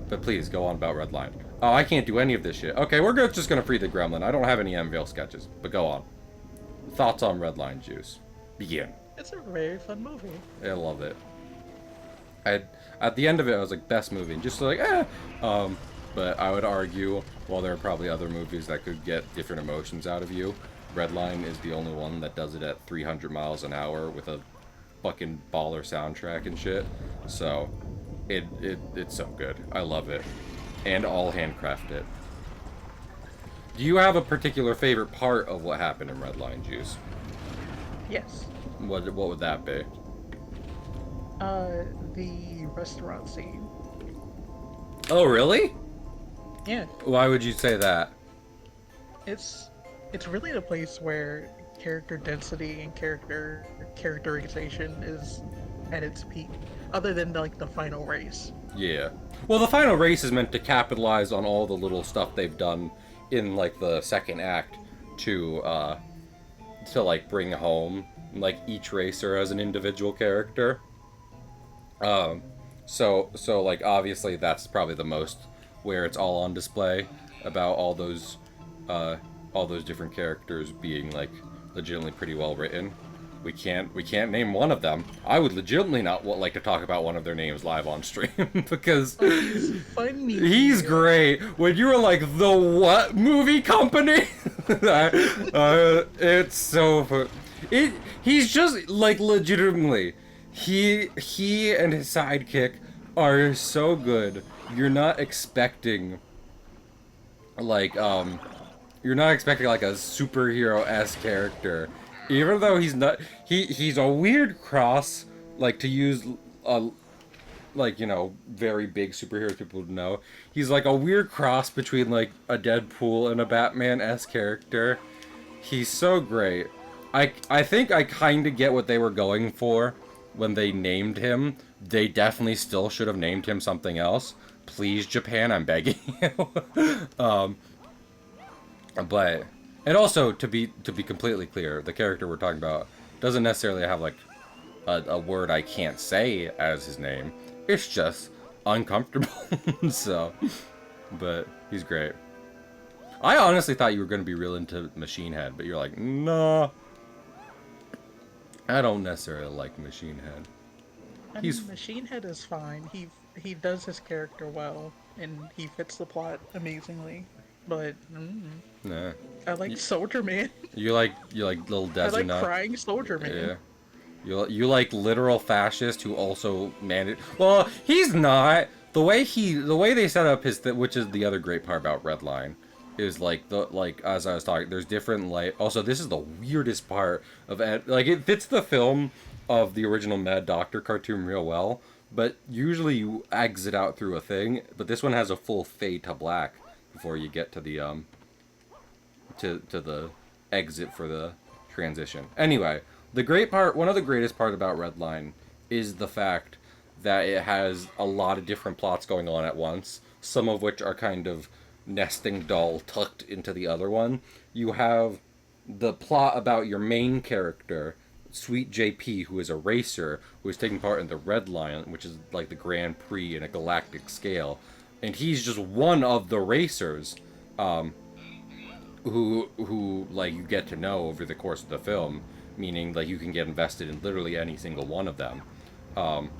But please, go on about Redline. Oh, I can't do any of this shit. Okay, we're just gonna free the gremlin. I don't have any Mvale sketches, but go on. Thoughts on Redline, Juice? Begin. It's a very fun movie. I love it. At the end of it, I was like, best movie. And just like, eh. But I would argue, while there are probably other movies that could get different emotions out of you, Redline is the only one that does it at 300 miles an hour with a fucking baller soundtrack and shit. So, it's so good. I love it. And all handcrafted. Do you have a particular favorite part of what happened in Redline, Juice? Yes. What would that be? The restaurant scene. Oh, really? Yeah. Why would you say that? It's really the place where character density and characterization is at its peak. Other than like the final race. Yeah. Well, the final race is meant to capitalize on all the little stuff they've done in like the second act to like bring home like each racer as an individual character. So like obviously that's probably the most where it's all on display about all those different characters being like legitimately pretty well written. We can't name one of them. I would legitimately not like to talk about one of their names live on stream because He's funny. he's great. When you were like the what movie company, it's so fun. He's just like legitimately. He and his sidekick are so good. You're not expecting like a superhero-esque character. Even though he's not, he's a weird cross, like to use, like, you know, very big superhero people would know. He's like a weird cross between like a Deadpool and a Batman-esque character. He's so great. I think I kind of get what they were going for when they named him. They definitely still should have named him something else. Please, Japan, I'm begging you. But... And also, to be completely clear, the character we're talking about doesn't necessarily have, like, a word I can't say as his name. It's just uncomfortable. So, but he's great. I honestly thought you were going to be real into Machine Head, but you're like, nah. I don't necessarily like Machine Head. I mean, Machine Head is fine. He does his character well, and he fits the plot amazingly. But Nah. I like Soldier Man. You like little I desert like nut. crying Soldier Man. Yeah. You like literal fascist who also managed. Well, he's not. The way they set up which is the other great part about Redline, is like as I was talking, there's different Also, this is the weirdest part of it fits the film of the original Mad Doctor cartoon real well, but usually you exit out through a thing, but this one has a full fade to black before you get to the to the exit for the transition. Anyway, one of the greatest part about Redline is the fact that it has a lot of different plots going on at once, some of which are kind of nesting doll tucked into the other one. You have the plot about your main character, Sweet JP, who is a racer, who is taking part in the Redline, which is like the Grand Prix in a galactic scale. And he's just one of the racers, who like you get to know over the course of the film. meaning like you can get invested in literally any single one of them. Um,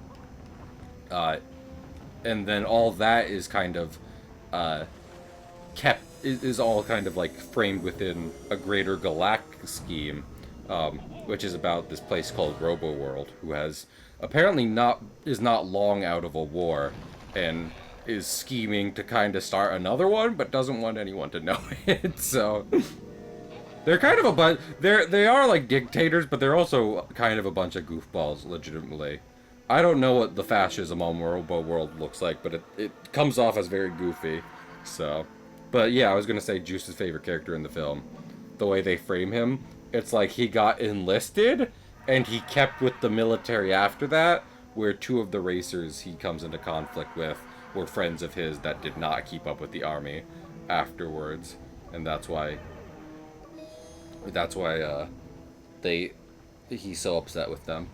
uh, and then all that is kind of is all kind of like framed within a greater galactic scheme, which is about this place called Robo World, who has apparently not long out of a war, and is scheming to kind of start another one, but doesn't want anyone to know it. So they're kind of they are like dictators, but they're also kind of a bunch of goofballs, legitimately. I don't know what the fascism on Robo World looks like, but it comes off as very goofy. So, but yeah, I was gonna say Juice's favorite character in the film. The way they frame him, it's like he got enlisted, and he kept with the military after that, where two of the racers he comes into conflict with were friends of his that did not keep up with the army afterwards, and that's why he's so upset with them,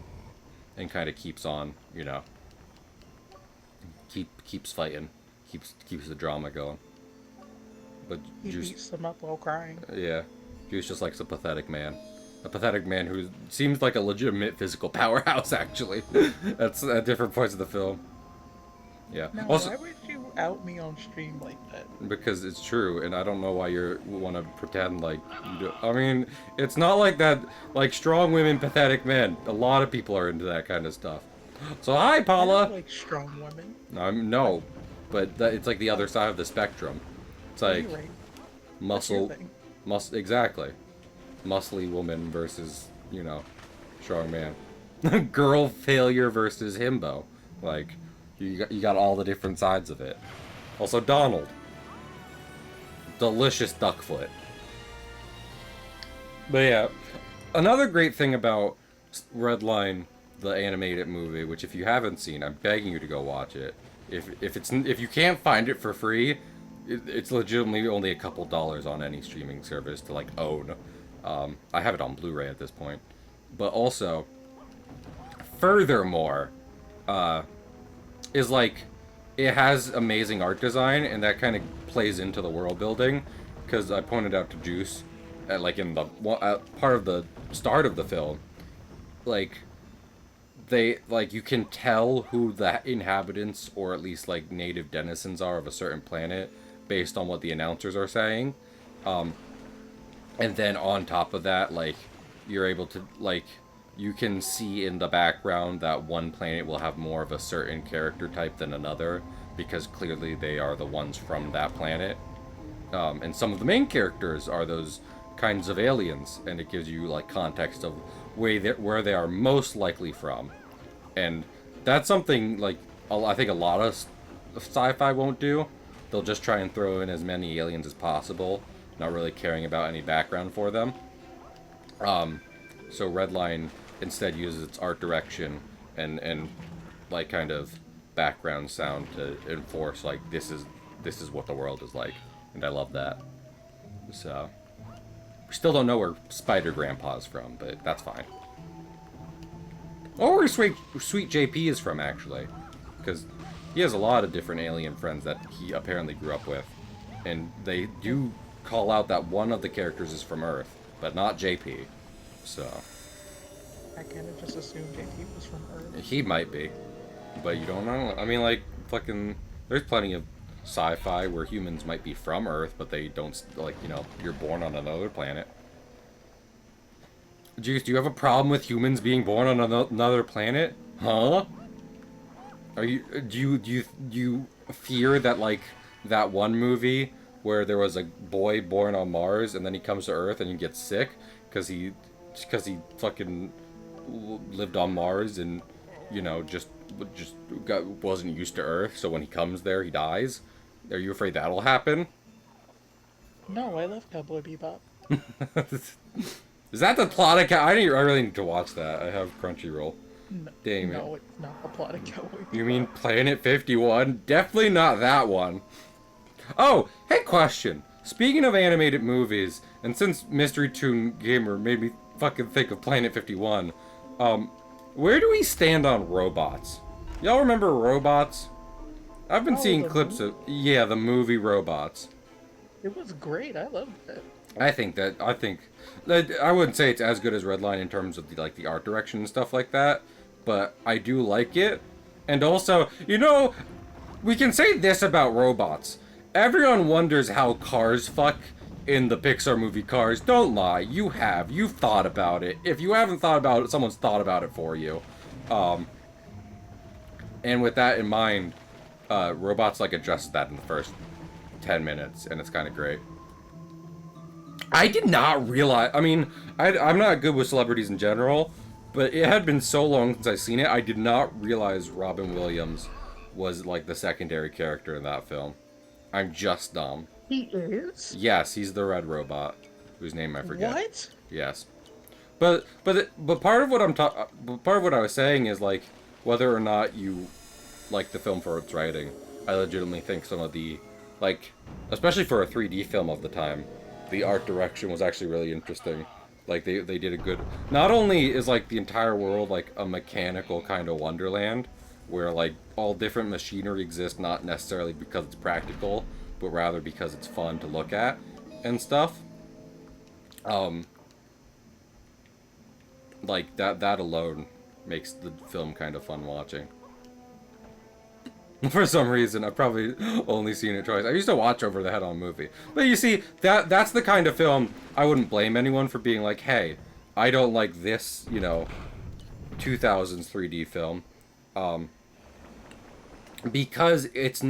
and kind of keeps on, keeps fighting, keeps the drama going. But He Juice, beats them up while crying. yeah, Juice just likes a pathetic man who seems like a legitimate physical powerhouse. Actually, that's at different points of the film. Yeah. Now, Also, why would you out me on stream like that? because it's true, and I don't know why you want to pretend like you do. I mean, it's not like that. Like strong women, pathetic men. A lot of people are into that kind of stuff. So hi, I Paula. don't like strong women. No, but it's like the other side of the spectrum. It's like You're right. That's your muscle, thing. exactly. Muscly woman versus strong man. Girl failure versus himbo. Like you got all the different sides of it. Also Donald, delicious duck foot. But yeah, another great thing about Redline, the animated movie, which if you haven't seen, I'm begging you to go watch it. If you can't find it for free, it's legitimately only a couple dollars on any streaming service to like own. I have it on Blu-ray at this point. But also, furthermore, is like it has amazing art design, and that kind of plays into the world building, because I pointed out to Juice, like in the part of the start of the film, like you can tell who the inhabitants, or at least like native denizens, are of a certain planet based on what the announcers are saying. And then on top of that, like you're able to you can see in the background that one planet will have more of a certain character type than another, because clearly they are the ones from that planet. And some of the main characters are those kinds of aliens, and it gives you like context of where they are most likely from. And that's something like I think a lot of sci-fi won't do. They'll just try and throw in as many aliens as possible, not really caring about any background for them. So Redline instead uses its art direction and like kind of background sound to enforce like this is what the world is like, and I love that. So we still don't know where Spider Grandpa's from, but that's fine. Or where Sweet JP is from, actually, because he has a lot of different alien friends that he apparently grew up with, and they do call out that one of the characters is from Earth, but not JP. So I kind of just assumed JP was from Earth. he might be, but you don't know. I mean, like fucking, there's plenty of sci-fi where humans might be from Earth, but they don't, like, you're born on another planet. Juice, do you have a problem with humans being born on another planet? Huh? Do you fear that, like, that one movie where there was a boy born on Mars and then he comes to Earth and he gets sick because he fucking lived on Mars and just wasn't used to Earth, so when he comes there he dies? Are you afraid that'll happen? No, I love Cowboy Bebop. Is that the plot of I really need to watch that. I have Crunchyroll. No, Dang no, it. it's not a plot of Cowboy Bebop. You mean Planet 51? Definitely not that one. Oh, hey, question. Speaking of animated movies, and since Mystery Toon Gamer made me fucking think of Planet 51, where do we stand on robots? Y'all remember robots? I've been seeing clips of... Yeah, the movie Robots. It was great. I loved it. I think that I wouldn't say it's as good as Redline in terms of the art direction and stuff like that, but I do like it. And also, we can say this about robots. Everyone wonders how cars fuck in the Pixar movie Cars. Don't lie, you have. You've thought about it. If you haven't thought about it, someone's thought about it for you. And with that in mind, robots address that in the first 10 minutes, and it's kind of great. I did not realize. I mean, I'm not good with celebrities in general, but it had been so long since I've seen it. I did not realize Robin Williams was the secondary character in that film. I'm just dumb. He is? Yes, he's the red robot, whose name I forget. What? Yes, but part of what part of what I was saying is whether or not you like the film for its writing. I legitimately think some of the especially for a 3D film of the time, the art direction was actually really interesting. They did a good. Not only is the entire world a mechanical kind of wonderland, where all different machinery exists not necessarily because it's practical, but rather because it's fun to look at and stuff. That alone makes the film kind of fun watching. For some reason, I've probably only seen it twice. I used to watch over the head on a movie. But you see, that's the kind of film I wouldn't blame anyone for being hey, I don't like this, 2000s 3D film. Because it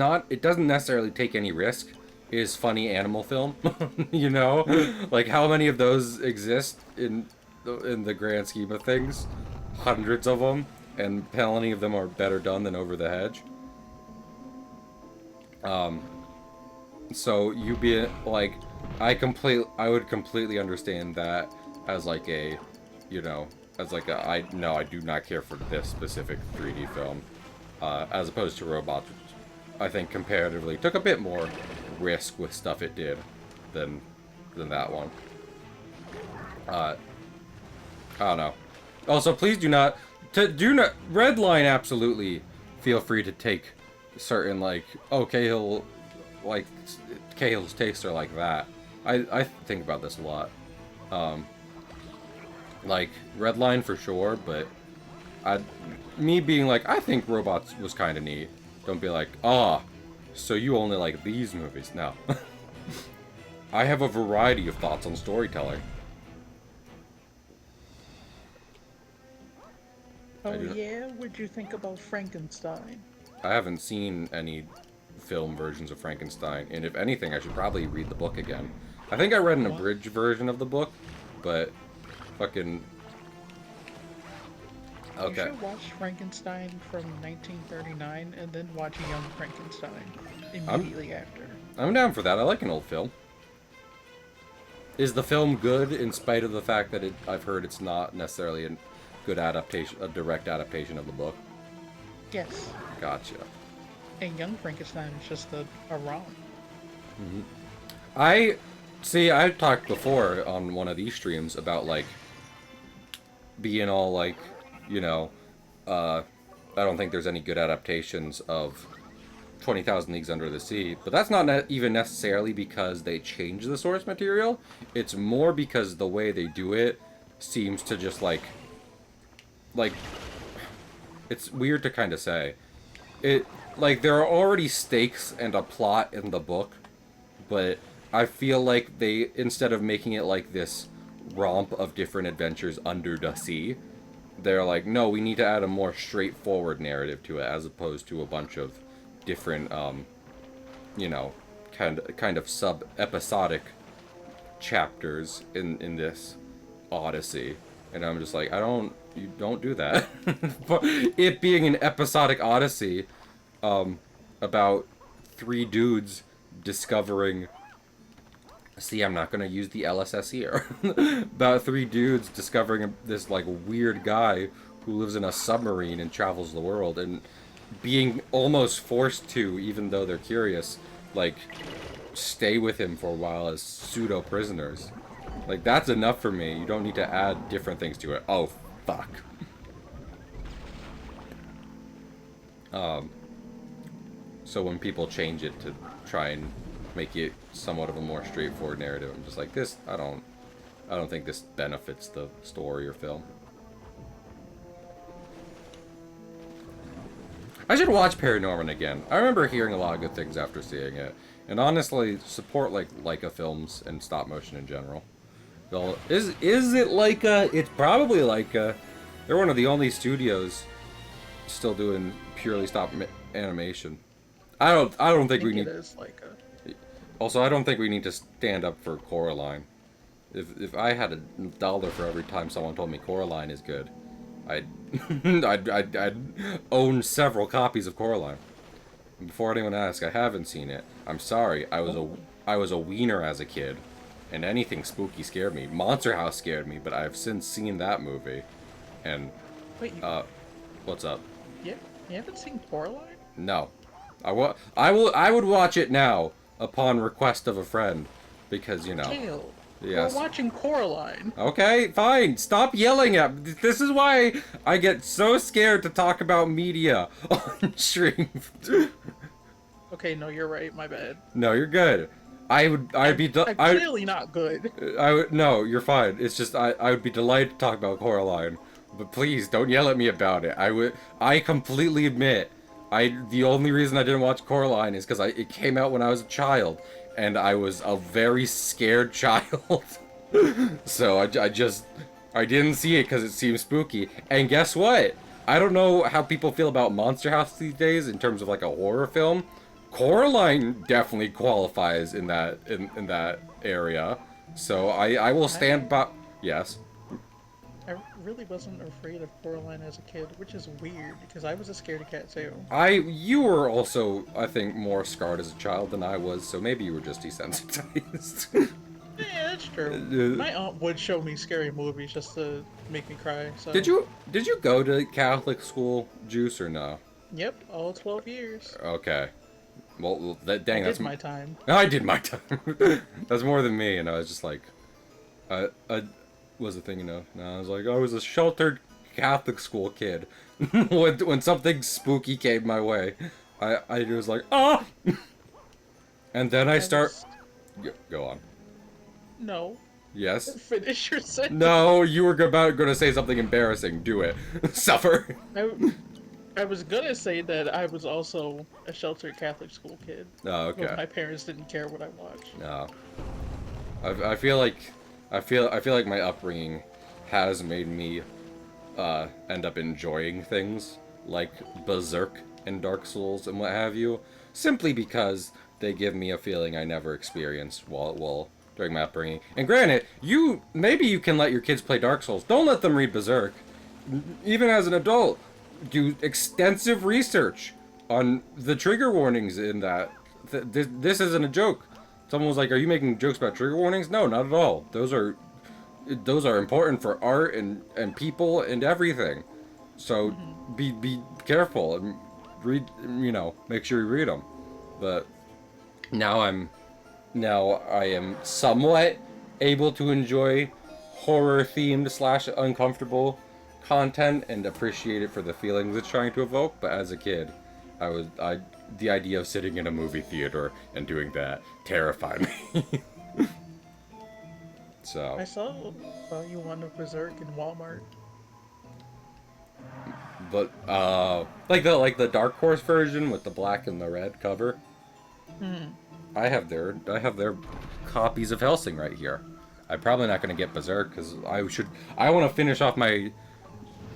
doesn't necessarily take any risk. It is funny animal film, how many of those exist in the grand scheme of things? Hundreds of them, and plenty of them are better done than Over the Hedge. So you be I would completely understand that as I do not care for this specific 3D film, as opposed to Robots, which I think comparatively took a bit more risk with stuff it did than that one. I don't know. Also, please do not Redline. Absolutely, feel free to take certain Cahill's tastes are like that. I think about this a lot. Redline for sure, but me being I think Robots was kind of neat. Don't be so you only like these movies. No. I have a variety of thoughts on storytelling. Oh yeah? What'd you think about Frankenstein? I haven't seen any film versions of Frankenstein, and if anything, I should probably read the book again. I think I read an abridged version of the book, but fucking... Okay. You should watch Frankenstein from 1939 and then watch Young Frankenstein immediately after. I'm down for that. I like an old film. Is the film good in spite of the fact that I've heard it's not necessarily a good adaptation, a direct adaptation of the book? Yes. Gotcha. And Young Frankenstein is just a romp. Mm-hmm. I talked before on one of these streams about being all I don't think there's any good adaptations of 20,000 Leagues Under the Sea, but that's not even necessarily because they change the source material. It's more because the way they do it seems to just it's weird to kind of say. There are already stakes and a plot in the book, but I feel like they, instead of making it this romp of different adventures under the sea, they're no, we need to add a more straightforward narrative to it, as opposed to a bunch of different, kind of sub-episodic chapters in this Odyssey. And I'm just you don't do that. But it being an episodic Odyssey, about three dudes discovering... See, I'm not going to use the LSS here. About three dudes discovering this, weird guy who lives in a submarine and travels the world, and being almost forced to, even though they're curious, stay with him for a while as pseudo-prisoners. That's enough for me. You don't need to add different things to it. Oh, fuck. So when people change it to try and make it somewhat of a more straightforward narrative. I'm just like, this, I don't think this benefits the story or film. I should watch Paranorman again. I remember hearing a lot of good things after seeing it. And honestly, support like Leica films and stop motion in general. Well, is it Leica? It's probably Leica. They're one of the only studios still doing purely stop animation. I don't think we need. It is Leica. Also, I don't think we need to stand up for Coraline. If I had $1 for every time someone told me Coraline is good, I'd I'd own several copies of Coraline. And before anyone asks, I haven't seen it. I'm sorry. I was a wiener as a kid, and anything spooky scared me. Monster House scared me, but I've since seen that movie. And Wait, what's up? you haven't seen Coraline? No, I would watch it now upon request of a friend, because you know. Kale, Yes. we're watching Coraline. Okay, fine. Stop yelling at me. This is why I get so scared to talk about media on stream. Okay, no, you're right. My bad. No, you're good. I'd be. I'm clearly not good. I would. No, you're fine. It's just I would be delighted to talk about Coraline, but please don't yell at me about it. I completely admit. The only reason I didn't watch Coraline is because it came out when I was a child, and I was a very scared child. So I didn't see it because it seemed spooky. And guess what? I don't know how people feel about Monster House these days in terms of like a horror film. Coraline definitely qualifies in that area. So I will stand by. Yes. I really wasn't afraid of Coraline as a kid, which is weird because I was a scaredy cat too. You were also, I think, more scarred as a child than I was, so maybe you were just desensitized. Yeah, that's true. My aunt would show me scary movies just to make me cry. So. Did you go to Catholic school, Juice, or no? Yep, all 12 years. Okay. Well, that's my time. I did my time. That's more than me, and I was just like, I was the thing, you know. No, I was like, I was a sheltered Catholic school kid. when something spooky came my way, I was like, ah. And then I start. Go on. No. Yes. Finish your sentence. No, you were going to say something embarrassing. Do it. Suffer. I was gonna say that I was also a sheltered Catholic school kid. Oh, okay. But my parents didn't care what I watched. No. I feel like my upbringing has made me end up enjoying things like Berserk and Dark Souls and what have you, simply because they give me a feeling I never experienced while during my upbringing. And granted, maybe you can let your kids play Dark Souls. Don't let them read Berserk. Even as an adult, do extensive research on the trigger warnings in that. This isn't a joke. Someone was like, "Are you making jokes about trigger warnings?" No, not at all. Those are important for art and people and everything. So be careful and read. Make sure you read them. But now I am somewhat able to enjoy horror themed / uncomfortable content and appreciate it for the feelings it's trying to evoke. But as a kid, the idea of sitting in a movie theater and doing that terrified me. So I saw Volume 1 of Berserk in Walmart. but like the Dark Horse version with the black and the red cover. I have their copies of Hellsing right here. I'm probably not going to get Berserk because I want to finish off my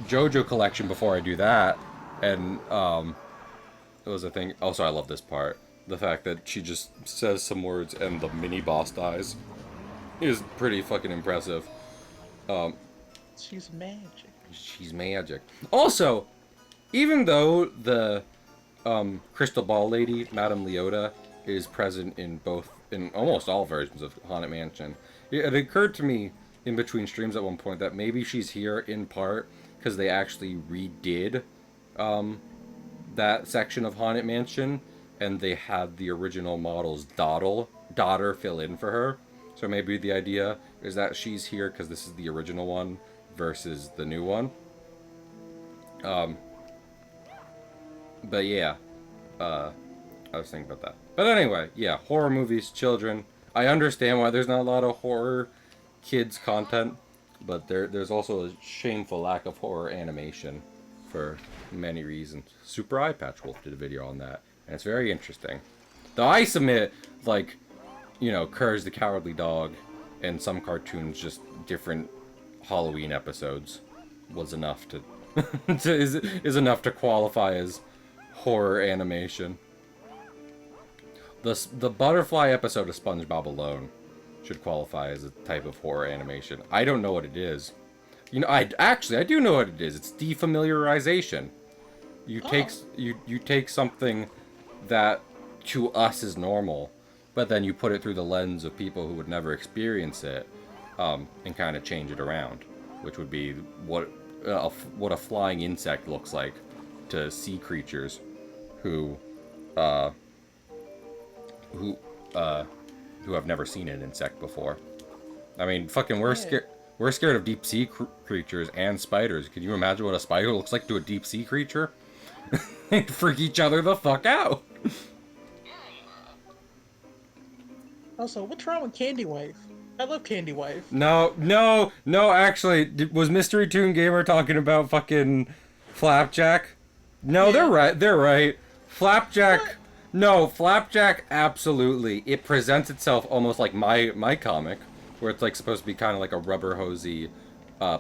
JoJo collection before I do that. And it was a thing. Also, I love this part. The fact that she just says some words and the mini boss dies is pretty fucking impressive. She's magic. She's magic. Also, even though the Crystal Ball Lady, Madame Leota, is present in almost all versions of Haunted Mansion, it occurred to me in between streams at one point that maybe she's here in part because they actually redid that section of Haunted Mansion, and they had the original model's daughter fill in for her. So maybe the idea is that she's here because this is the original one versus the new one. But yeah, I was thinking about that. But anyway, yeah, horror movies, children. I understand why there's not a lot of horror kids content, but there's also a shameful lack of horror animation for many reasons. Super Eye Patch Wolf did a video on that, and it's very interesting. Though I submit, like, Courage the Cowardly Dog and some cartoons, just different Halloween episodes, was enough to, is enough to qualify as horror animation. The butterfly episode of SpongeBob alone should qualify as a type of horror animation. I don't know what it is. I do know what it is. It's defamiliarization. You take something that to us is normal, but then you put it through the lens of people who would never experience it, and kind of change it around, which would be what a flying insect looks like to sea creatures who have never seen an insect before. I mean, fucking, we're scared of deep sea creatures and spiders. Can you imagine what a spider looks like to a deep sea creature? They'd freak each other the fuck out. Also, what's wrong with Candy Wife? I love Candy Wife. No, actually, was Mystery Toon Gamer talking about fucking Flapjack? No, Yeah. they're right. Flapjack, What? no, Flapjack, absolutely. It presents itself almost like my comic, where it's like supposed to be kind of like a rubber hosey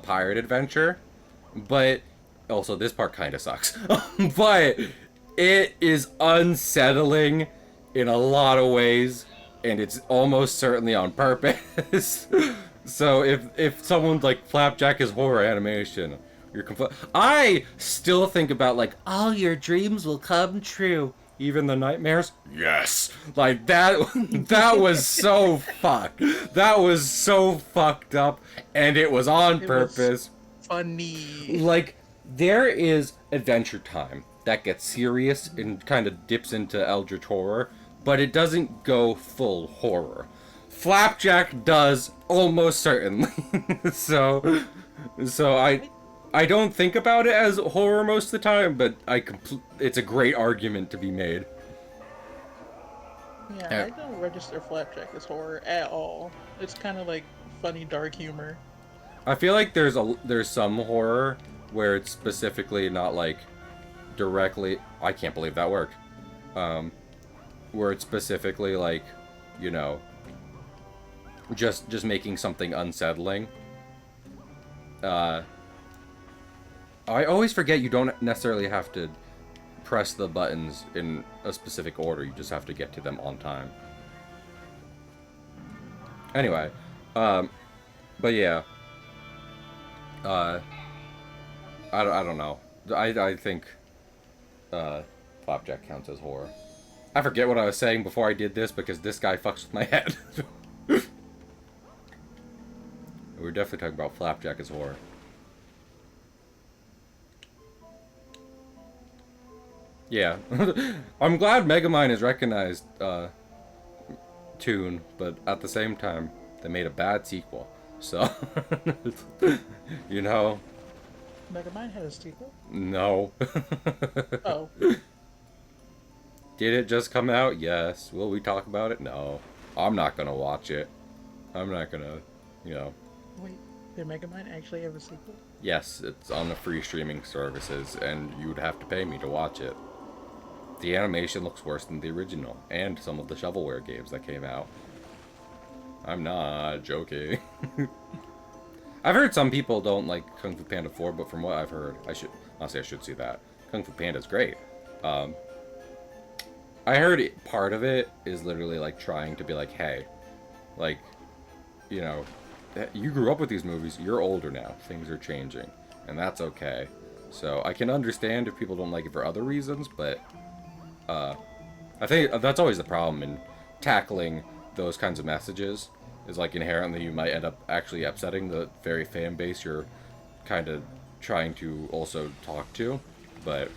pirate adventure. But also, this part kind of sucks. But it is unsettling in a lot of ways, and it's almost certainly on purpose. So if someone's like, Flapjack is horror animation, I still think about, like, all your dreams will come true, even the nightmares. Yes, like that. That was so fucked. That was so fucked up, and it was on It purpose. was funny. Like, there is Adventure Time that gets serious and kind of dips into eldritch horror, but it doesn't go full horror. Flapjack does, almost certainly. so I don't think about it as horror most of the time, but it's a great argument to be made. Yeah, I don't register Flapjack as horror at all. It's kind of like funny, dark humor. I feel like there's some horror where it's specifically not like directly. I can't believe that worked. Where it's specifically like, just making something unsettling. I always forget you don't necessarily have to press the buttons in a specific order. You just have to get to them on time. Anyway, but yeah. I don't know. I think Flapjack counts as horror. I forget what I was saying before I did this because this guy fucks with my head. We're definitely talking about Flapjack as horror. Yeah. I'm glad Megamind has recognized Toon, but at the same time, they made a bad sequel. So, Megamind had a sequel? No. Oh. Did it just come out? Yes. Will we talk about it? No. I'm not gonna watch it. I'm not gonna, Wait, did Megamind actually have a sequel? Yes, it's on the free streaming services, and you'd have to pay me to watch it. The animation looks worse than the original, and some of the shovelware games that came out. I'm not joking. I've heard some people don't like Kung Fu Panda 4, but from what I've heard, I should see that. Kung Fu Panda's great. I heard part of it is literally like trying to be like, hey, like, you grew up with these movies, you're older now, things are changing, and that's okay. So I can understand if people don't like it for other reasons, but I think that's always the problem in tackling those kinds of messages, is like inherently you might end up actually upsetting the very fan base you're kind of trying to also talk to, but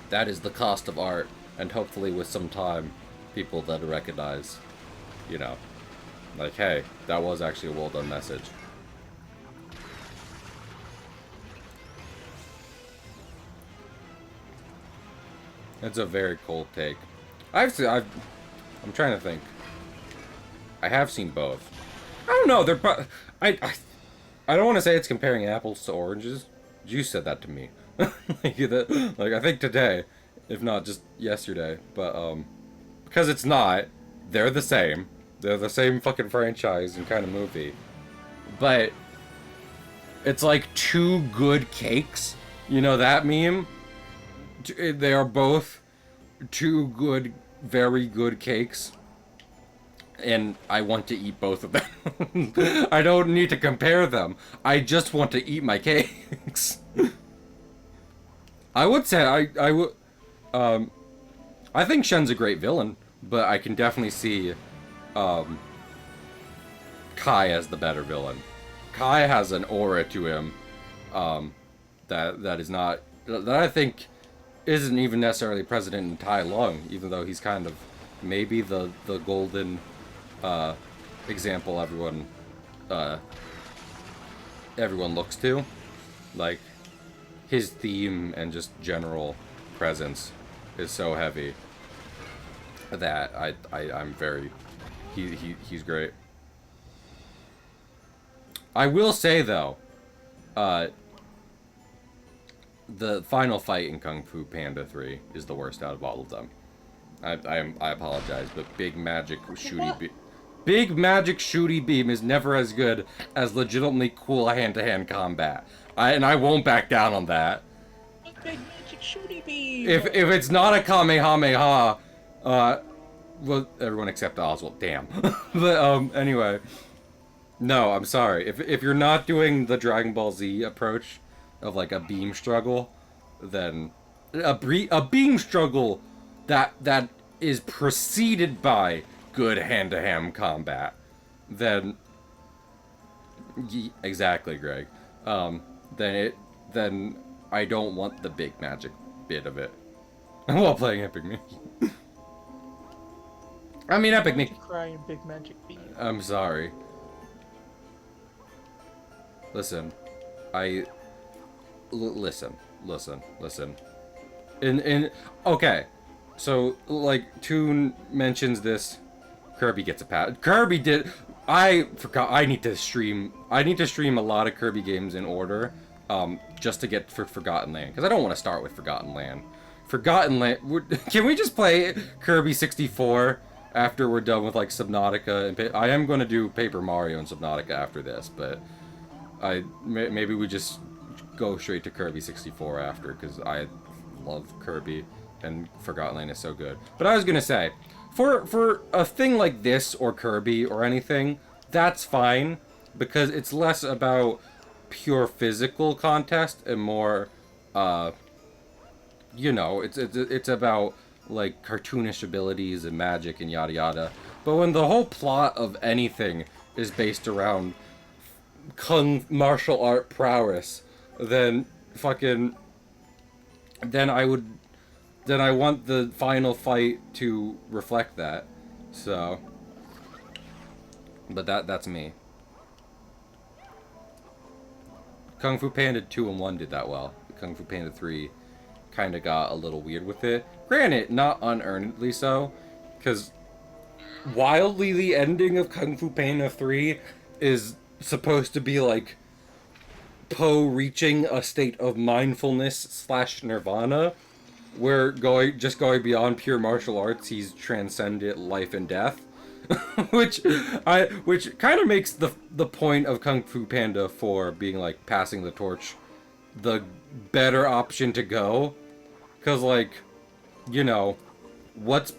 that is the cost of art, and hopefully with some time people that recognize, like, hey, that was actually a well done message. It's a very cold take. I'm trying to think. I have seen both. I don't know. I don't want to say it's comparing apples to oranges. You said that to me. Like I think today, if not just yesterday. But because it's not. They're the same. They're the same fucking franchise and kind of movie. But it's like two good cakes. You know that meme? They are both two good, very good cakes. And I want to eat both of them. I don't need to compare them. I just want to eat my cakes. I would say I would. I think Shen's a great villain, but I can definitely see Kai as the better villain. Kai has an aura to him that is not that I think isn't even necessarily present in Tai Lung, even though he's kind of maybe the golden example everyone looks to. Like his theme and just general presence is so heavy that I'm very he's great. I will say though, the final fight in Kung Fu Panda 3 is the worst out of all of them. I apologize, but Big Magic Shooty Beam is never as good as legitimately cool hand-to-hand combat. I won't back down on that. Big Magic Shooty Beam! If it's not a Kamehameha, well, everyone except Oswald, damn. But, anyway. No, I'm sorry. If you're not doing the Dragon Ball Z approach of, like, a beam struggle, then a beam struggle that is preceded by good hand-to-hand combat, then exactly, Greg. Then I don't want the big magic bit of it while playing Epic Mickey. I mean, Epic Mickey. Crying Big Magic Beam. I'm sorry. Listen, listen. Okay, so, like, Toon mentions this, Kirby gets a pat. Kirby did, I forgot, I need to stream a lot of Kirby games in order, just to get for Forgotten Land, because I don't want to start with Forgotten Land. Forgotten Land, can we just play Kirby 64 after we're done with, like, Subnautica, and I am going to do Paper Mario and Subnautica after this, but maybe we just go straight to Kirby 64 after, because I love Kirby, and Forgotten Land is so good. But I was gonna say, for a thing like this, or Kirby, or anything, that's fine, because it's less about pure physical contest, and more, you know, it's about, like, cartoonish abilities, and magic, and yada yada. But when the whole plot of anything is based around kung martial art prowess, then I want the final fight to reflect that. So, but that's me. Kung Fu Panda 2 and 1 did that well. Kung Fu Panda 3 kind of got a little weird with it. Granted, not unearnedly so, because wildly the ending of Kung Fu Panda 3 is supposed to be like Po reaching a state of mindfulness / nirvana, where going beyond pure martial arts, he's transcended life and death, which kind of makes the point of Kung Fu Panda 4 being like passing the torch the better option to go, because, like, you know, what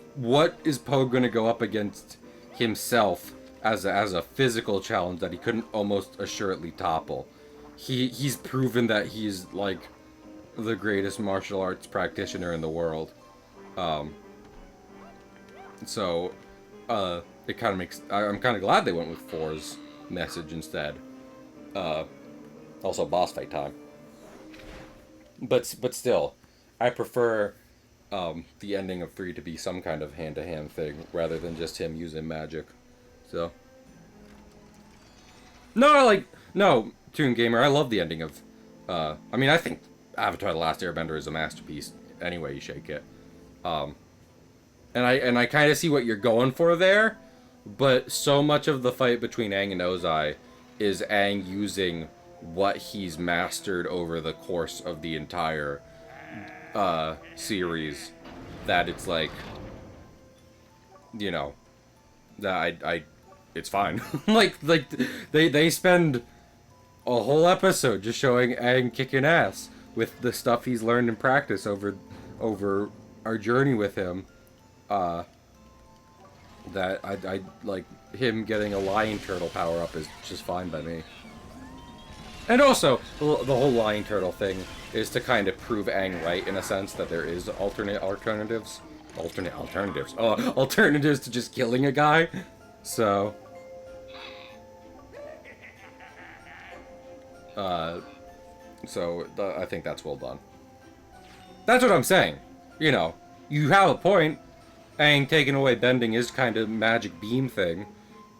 is Po gonna go up against himself as a physical challenge that he couldn't almost assuredly topple? He's proven that he's, like, the greatest martial arts practitioner in the world. So it kind of makes... I'm kind of glad they went with 4's message instead. Also, boss fight time. But still, I prefer the ending of 3 to be some kind of hand-to-hand thing, rather than just him using magic. So... No, Toon Gamer, I love the ending of... I mean, I think Avatar The Last Airbender is a masterpiece, any way you shake it. And I kind of see what you're going for there, but so much of the fight between Aang and Ozai is Aang using what he's mastered over the course of the entire series, that it's like, you know, that it's fine. like they spend a whole episode just showing Aang kicking ass with the stuff he's learned in practice over our journey with him. That I like him getting a lion turtle power up is just fine by me. And also, the whole lion turtle thing is to kind of prove Aang right, in a sense, that there is alternatives to just killing a guy. So, I think that's well done. That's what I'm saying. You know, you have a point. Aang taking away bending is kind of magic beam thing,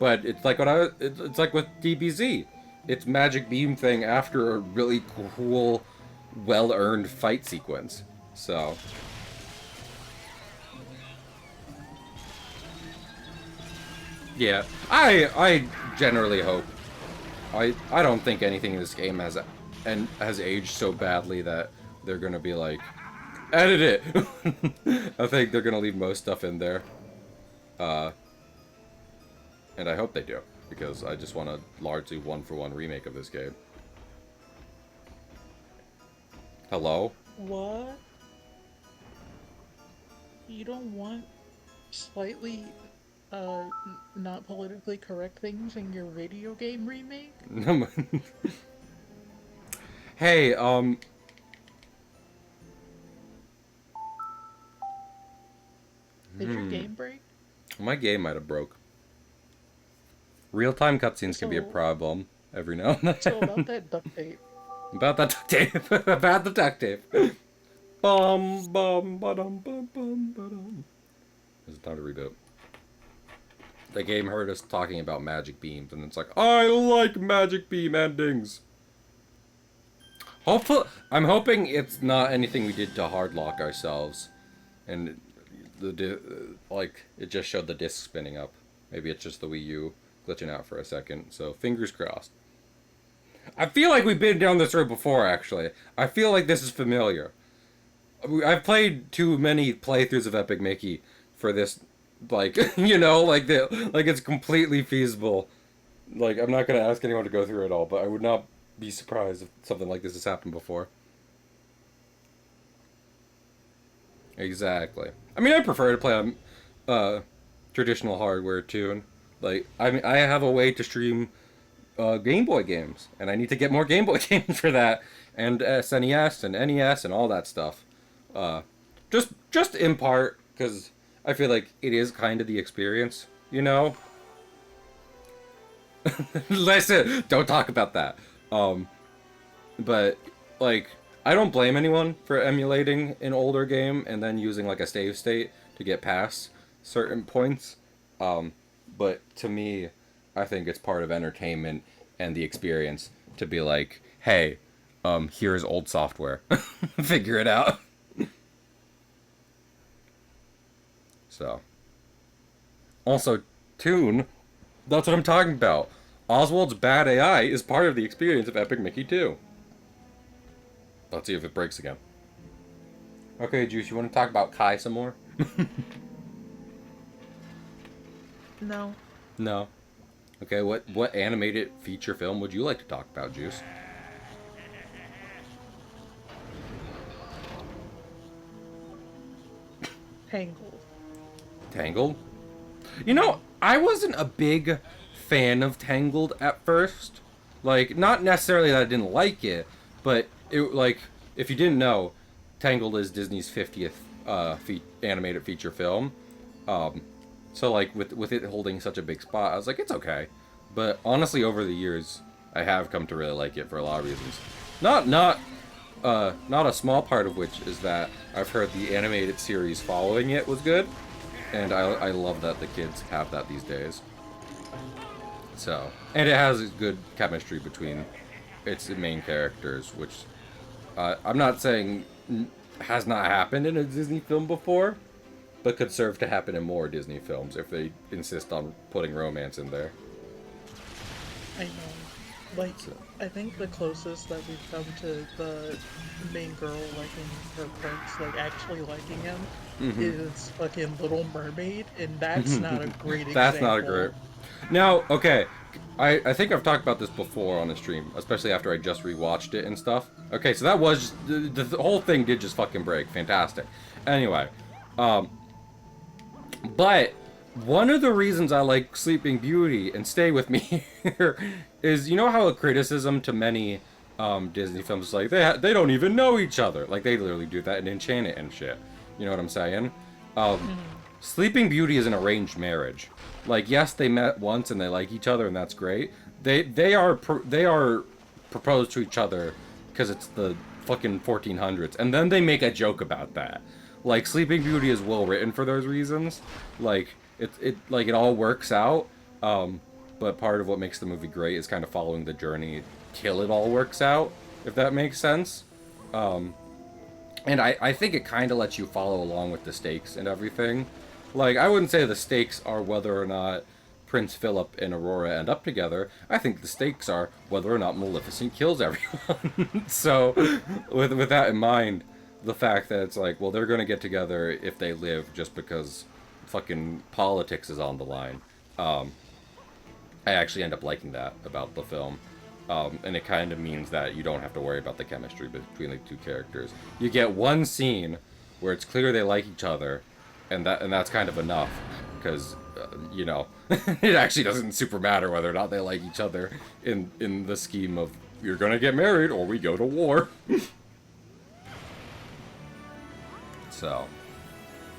but it's like it's like with DBZ. It's magic beam thing after a really cool, well-earned fight sequence. So, yeah, I generally hope. I don't think anything in this game has aged so badly that they're gonna be like, edit it. I think they're gonna leave most stuff in there, and I hope they do, because I just want a largely one-for-one remake of this game. Hello? What? You don't want slightly, not politically correct things in your video game remake? Hey, Did your game break? my game might have broke. Real-time cutscenes can be a problem every now and So then. about that duct tape. About that duct tape. About the duct tape. Bum bum ba-dum bum bum ba-dum. It's time to reboot. The game heard us talking about magic beams, and it's like, I like magic beam endings. Hopefully, I'm hoping it's not anything we did to hardlock ourselves, and like it just showed the disc spinning up. Maybe it's just the Wii U glitching out for a second. So fingers crossed. I feel like we've been down this road before. Actually, I feel like this is familiar. I've played too many playthroughs of Epic Mickey for this, like, you know, like it's completely feasible. Like, I'm not gonna ask anyone to go through it all, but I would not be surprised if something like this has happened before. Exactly. I mean, I prefer to play on traditional hardware too. Like, I mean, I have a way to stream Game Boy games, and I need to get more Game Boy games for that, and SNES and NES and all that stuff. Just in part because I feel like it is kind of the experience, you know. Listen, don't talk about that. But like, I don't blame anyone for emulating an older game and then using like a save state to get past certain points. But to me, I think it's part of entertainment and the experience to be like, hey, here's old software. Figure it out. So. Also, Toon, that's what I'm talking about. Oswald's bad AI is part of the experience of Epic Mickey 2. Let's see if it breaks again. Okay, Juice, you want to talk about Kai some more? No. No. Okay, what animated feature film would you like to talk about, Juice? Tangled. Tangled? You know, I wasn't a big fan of Tangled at first. Like, not necessarily that I didn't like it, but it, like, if you didn't know, Tangled is Disney's 50th animated feature film. So like with it holding such a big spot, I was like, it's okay. But honestly, over the years, I have come to really like it for a lot of reasons. Not a small part of which is that I've heard the animated series following it was good, and I love that the kids have that these days. So, and it has good chemistry between its main characters, which I'm not saying has not happened in a Disney film before, but could serve to happen in more Disney films if they insist on putting romance in there. I know. Like, So, I think the closest that we've come to the main girl liking her prince, like actually liking him, is fucking Little Mermaid, and that's not a great that's not a example. great. Now, okay, I think I've talked about this before on the stream, especially after I just rewatched it and stuff. Okay, so that was the whole thing did just fucking break. Fantastic. Anyway, but one of the reasons I like Sleeping Beauty and stay with me here is, you know how a criticism to many Disney films is like they don't even know each other. Like they literally do that in Enchanted and shit. You know what I'm saying? Sleeping Beauty is an arranged marriage. Like yes, they met once and they like each other and that's great. They are proposed to each other because it's the fucking 1400s, and then they make a joke about that. Like Sleeping Beauty is well written for those reasons. Like it all works out. But part of what makes the movie great is kind of following the journey till it all works out, if that makes sense. And I think it kind of lets you follow along with the stakes and everything. Like, I wouldn't say the stakes are whether or not Prince Philip and Aurora end up together. I think the stakes are whether or not Maleficent kills everyone. So, with that in mind, the fact that it's like, well, they're going to get together if they live just because fucking politics is on the line. I actually end up liking that about the film. And it kind of means that you don't have to worry about the chemistry between the two characters. You get one scene where it's clear they like each other, and that's kind of enough, because you know, it actually doesn't super matter whether or not they like each other in the scheme of you're gonna get married or we go to war. So,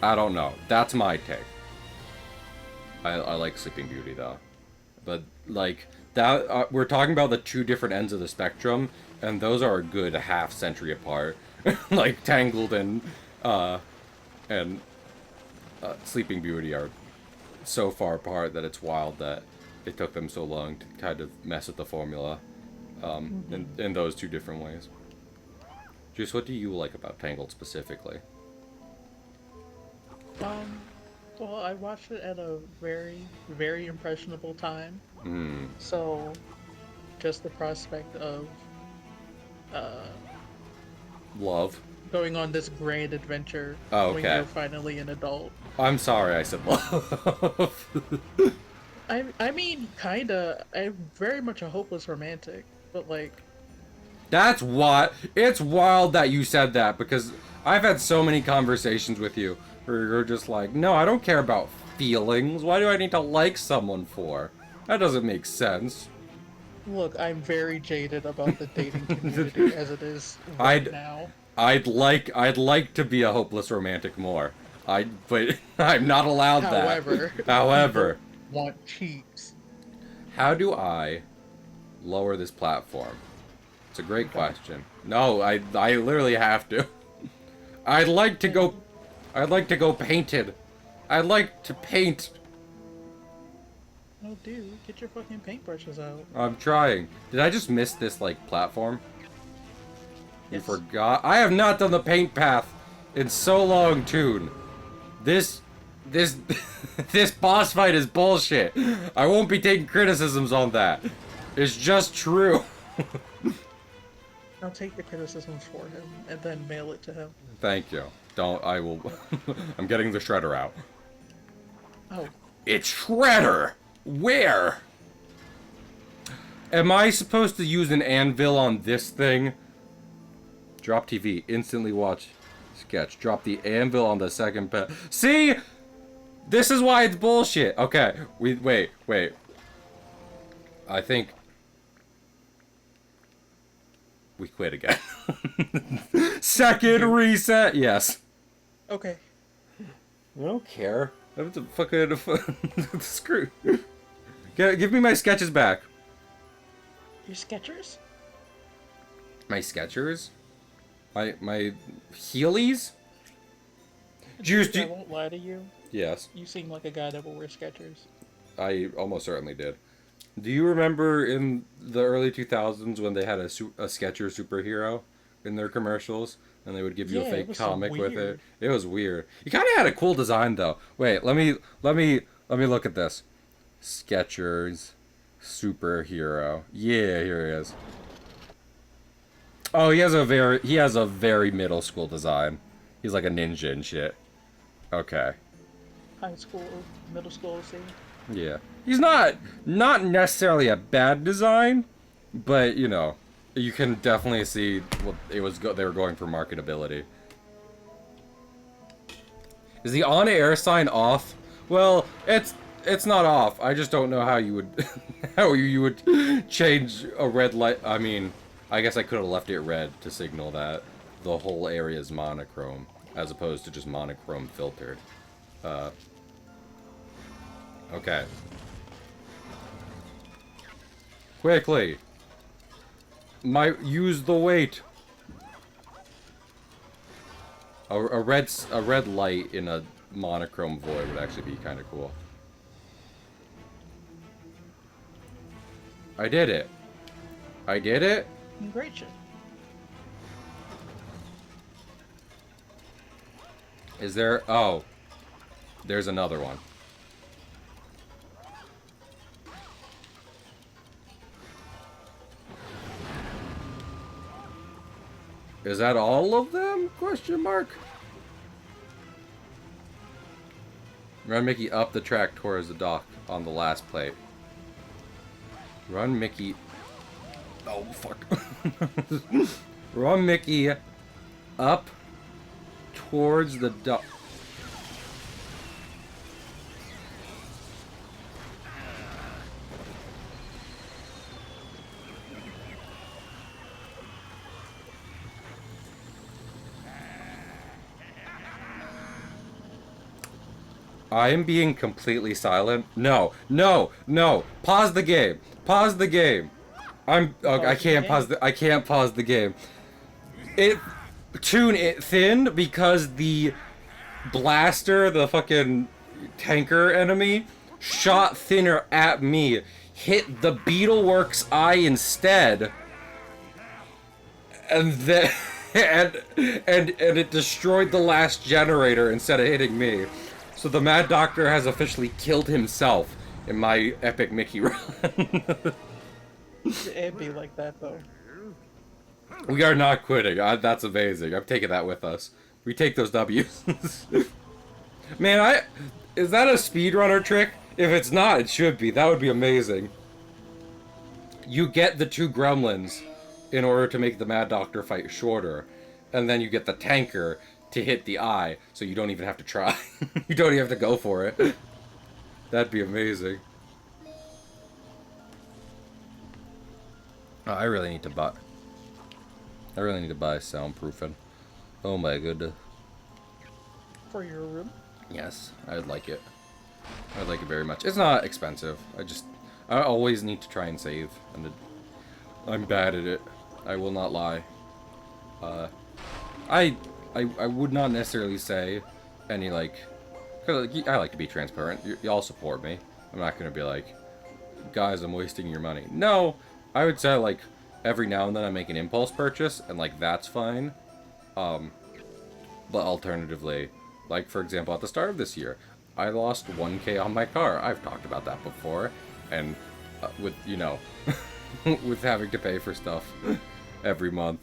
I don't know. That's my take. I like Sleeping Beauty though, but like that we're talking about the two different ends of the spectrum, and those are a good half century apart. Like Tangled and Sleeping Beauty are so far apart that it's wild that it took them so long to kind of mess with the formula in those two different ways. Juice, what do you like about Tangled specifically? Um, well, I watched it at a very, very impressionable time. So, just the prospect of uh, Love. going on this grand adventure Oh, when okay. you're finally an adult. I'm sorry I said love. I mean, kinda. I'm very much a hopeless romantic, but like, That's what. It's wild that you said that, because I've had so many conversations with you where you're just like, no, I don't care about feelings. Why do I need to like someone for? That doesn't make sense. look, I'm very jaded about the dating community as it is right I'd now. I'd like to be a hopeless romantic more. But I'm not allowed that. However, However, people want cheeks. how do I lower this platform? It's a great question. No, I literally have to. I'd like to go painted. I'd like to paint. Oh, dude, get your fucking paintbrushes out. I'm trying. Did I just miss this, like, platform? You Yes. forgot? I have not done the paint path in so long, Toon. This this boss fight is bullshit. I won't be taking criticisms on that. It's just true. I'll take the criticisms for him and then mail it to him. Thank you. Don't, I will. I'm getting the shredder out. Oh, It's Shredder! Where? Am I supposed to use an anvil on this thing? Drop TV. Instantly watch sketch. Drop the anvil on the second pet. See? This is why it's bullshit. Okay. Wait. I think we quit again. Second reset. Yes. okay. I don't care. That's a fucking screw. Give me my sketches back. Your Skechers? My Skechers? My Heelys? Juice, I won't lie to you. Yes, You seem like a guy that will wear Skechers. I almost certainly did. Do you remember in the early 2000s when they had a Skechers superhero in their commercials? and they would give you a Yeah, it fake was so comic with it. weird. It was weird. He kind of had a cool design though. Wait, let me look at this. Skechers superhero. Yeah, here he is. Oh, he has a very middle school design. He's like a ninja and shit. Okay. High school, middle school, see? Yeah. He's not necessarily a bad design, but you know, you can definitely see what they were going for marketability. Is the on-air sign off? Well, it's not off. I just don't know how you would how you would change a red light. I mean, I guess I could have left it red to signal that the whole area is monochrome as opposed to just monochrome filtered. Okay. Quickly. Use the weight. A red light in a monochrome void would actually be kind of cool. I did it. I did it. Great shit. Is there? Oh, there's another one. Is that all of them? Question mark. Run Mickey up the track towards the dock on the last plate. Run Mickey. Oh fuck. Run Mickey up towards the dock. I am being completely silent. No. Pause the game. Pause the game. I can't pause the game. Tune it thin because the blaster, the fucking tanker enemy, shot thinner at me, hit the Beetleworks eye instead, and then and it destroyed the last generator instead of hitting me. So the Mad Doctor has officially killed himself in my epic Mickey run. It'd be like that though. We are not quitting. That's amazing. I'm taking that with us. We take those W's. Man, is that a speedrunner trick? If it's not, it should be. That would be amazing. You get the two gremlins in order to make the Mad Doctor fight shorter, and then you get the tanker to hit the eye, so you don't even have to try. You don't even have to go for it. That'd be amazing. Oh, I really need to buy soundproofing. Oh my goodness. For your room? Yes, I'd like it. I'd like it very much. It's not expensive. I always need to try and save, and I'm bad at it. I will not lie. I would not necessarily say any, like, cause I like to be transparent. Y'all support me. I'm not gonna be like, guys, I'm wasting your money. No, I would say, like, every now and then I make an impulse purchase, and, like, that's fine. But alternatively, like, for example, at the start of this year, I lost 1K on my car. I've talked about that before, and with, you know, with having to pay for stuff every month,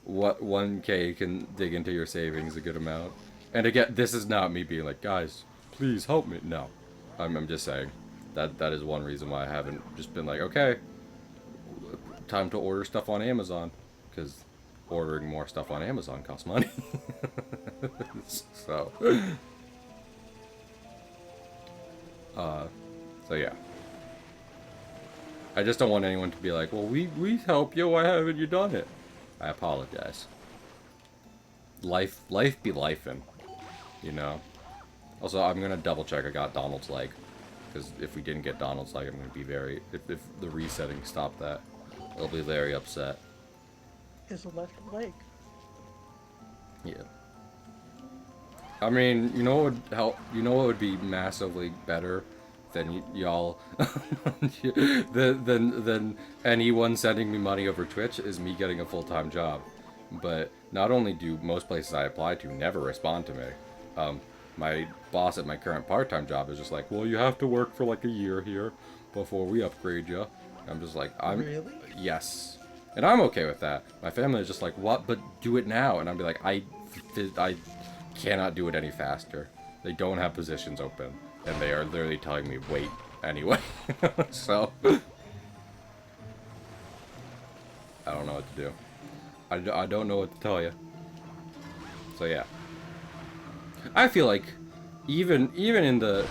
what 1K can dig into your savings a good amount. And again, this is not me being like, guys, please help me. No, I'm just saying that is one reason why I haven't just been like, okay, time to order stuff on Amazon, because ordering more stuff on Amazon costs money. So yeah. I just don't want anyone to be like, well, we help you, why haven't you done it? I apologize. Life be lifing, you know? Also, I'm gonna double check I got Donald's leg, because if we didn't get Donald's leg, I'm gonna be very, if the resetting stopped that, I'll be very upset. His left leg. Yeah. I mean, you know what would help, you know what would be massively better than y'all, than anyone sending me money over Twitch is me getting a full-time job. But not only do most places I apply to never respond to me, my boss at my current part-time job is just like, well, you have to work for like a year here before we upgrade you. I'm just like, Really? yes. And I'm okay with that. My family is just like, what? But do it now. And I'd be like, I cannot do it any faster. They don't have positions open. And they are literally telling me, wait, anyway. So, I don't know what to do. I don't know what to tell you. So, yeah. I feel like, even in the...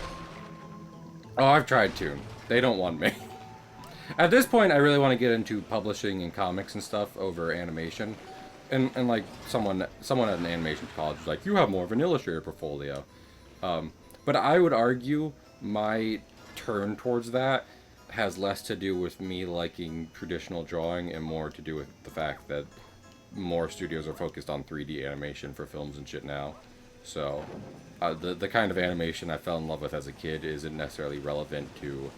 Oh, I've tried to. They don't want me. At this point, I really want to get into publishing and comics and stuff over animation. And like, someone at an animation college was like, you have more of an illustrator portfolio. But I would argue my turn towards that has less to do with me liking traditional drawing and more to do with the fact that more studios are focused on 3D animation for films and shit now. So, the kind of animation I fell in love with as a kid isn't necessarily relevant to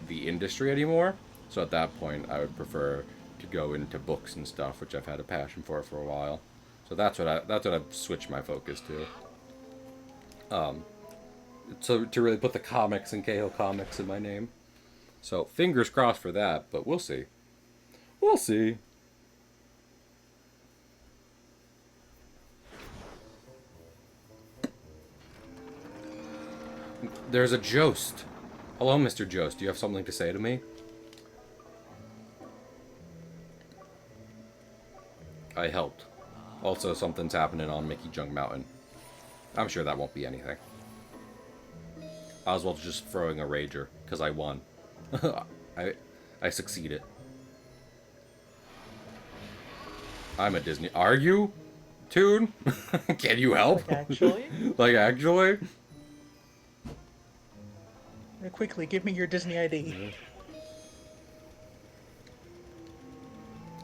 the industry anymore. So at that point, I would prefer to go into books and stuff, which I've had a passion for a while. So that's what I've switched my focus to. So to really put the comics and Cahill Comics in my name. So fingers crossed for that, but we'll see. We'll see. There's a Jost. Hello, Mr. Jost. Do you have something to say to me? I helped. Also, something's happening on Mickey Junk Mountain. I'm sure that won't be anything. Oswald's just throwing a rager, because I won. I succeeded. I'm a Disney... Are you? Toon? Can you help? Like, actually? Like, actually? Quickly, give me your Disney ID.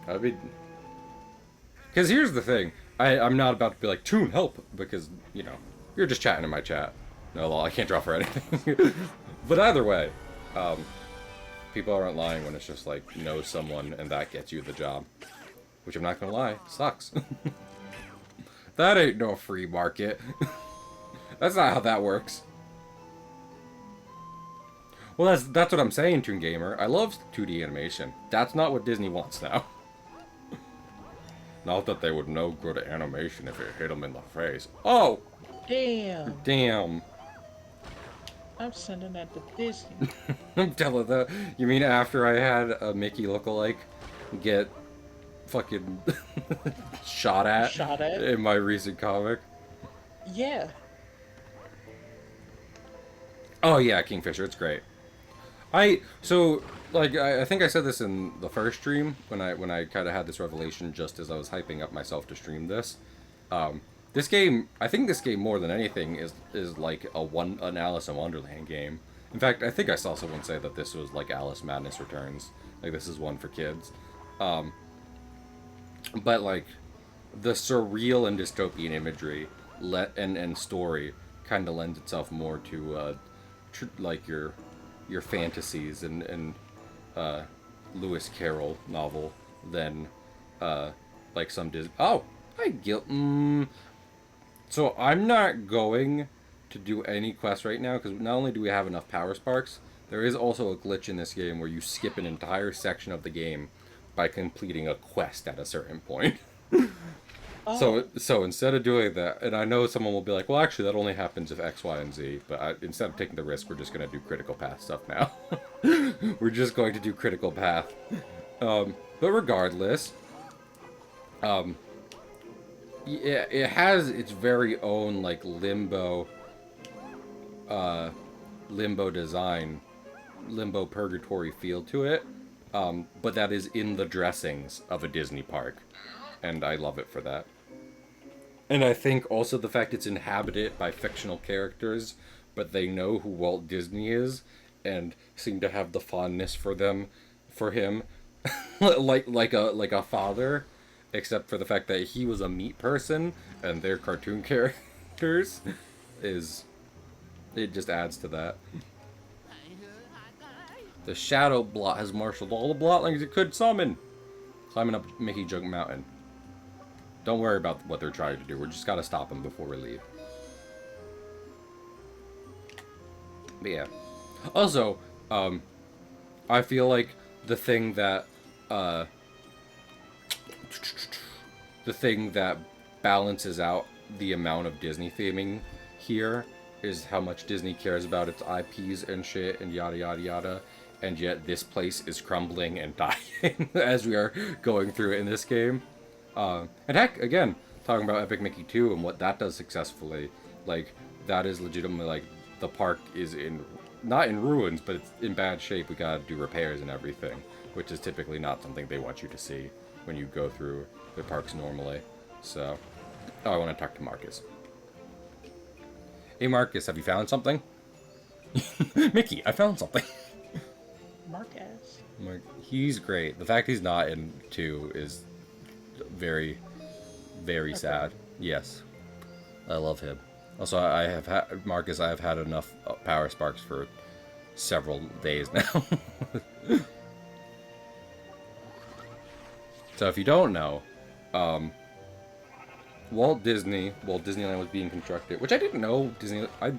I'd be... Because here's the thing. I'm not about to be like, Toon, help! Because, you know, you're just chatting in my chat. No, lol, I can't draw for anything. But either way, people aren't lying when it's just like, know someone and that gets you the job. Which I'm not gonna lie, sucks. That ain't no free market. That's not how that works. Well, that's what I'm saying, Toon Gamer. I love 2D animation. That's not what Disney wants now. Not that they would know good animation if it hit them in the face. Oh! Damn! Damn. I'm sending that to Disney. I'm telling that. You mean after I had a Mickey lookalike get fucking shot at in my recent comic? Yeah. Oh yeah, Kingfisher, it's great. I think I said this in the first stream when I kind of had this revelation just as I was hyping up myself to stream this. This game, I think this game more than anything is like an Alice in Wonderland game. In fact, I think I saw someone say that this was like Alice Madness Returns. Like this is one for kids. But like the surreal and dystopian imagery and story kind of lends itself more to like your fantasies and Lewis Carroll novel than like some Disney. Oh, so I'm not going to do any quests right now because not only do we have enough power sparks, there is also a glitch in this game where you skip an entire section of the game by completing a quest at a certain point. Oh. So instead of doing that, and I know someone will be like, well, actually, that only happens if X, Y, and Z, but instead of taking the risk, we're just going to do critical path stuff now. We're just going to do critical path. But regardless, it has its very own, like, limbo design, limbo purgatory feel to it, but that is in the dressings of a Disney park, and I love it for that. And I think also the fact it's inhabited by fictional characters, but they know who Walt Disney is, and seem to have the fondness for him, like a father, except for the fact that he was a meat person and they're cartoon characters, it just adds to that. The Shadow Blot has marshaled all the blotlings it could summon, climbing up Mickey Junk Mountain. Don't worry about what they're trying to do. We're just gotta stop them before we leave. But yeah. Also, I feel like the thing that, the thing that balances out the amount of Disney theming here is how much Disney cares about its IPs and shit and yada yada yada, and yet this place is crumbling and dying as we are going through it in this game. And heck, again, talking about Epic Mickey 2 and what that does successfully, like, that is legitimately, like, the park is not in ruins, but it's in bad shape. We gotta do repairs and everything, which is typically not something they want you to see when you go through their parks normally. So, oh, I want to talk to Marcus. Hey Marcus, have you found something? Mickey, I found something. Marcus. He's great. The fact he's not in 2 is very, very sad. Yes. I love him. Also, I have had Marcus. I have had enough power sparks for several days now. So if you don't know, Disneyland was being constructed, which I didn't know. I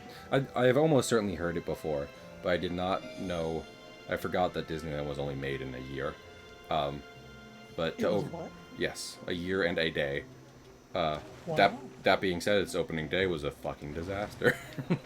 have almost certainly heard it before, but I did not know. I forgot that Disneyland was only made in a year. But to What? yes, a year and a day. Wow. That being said, its opening day was a fucking disaster.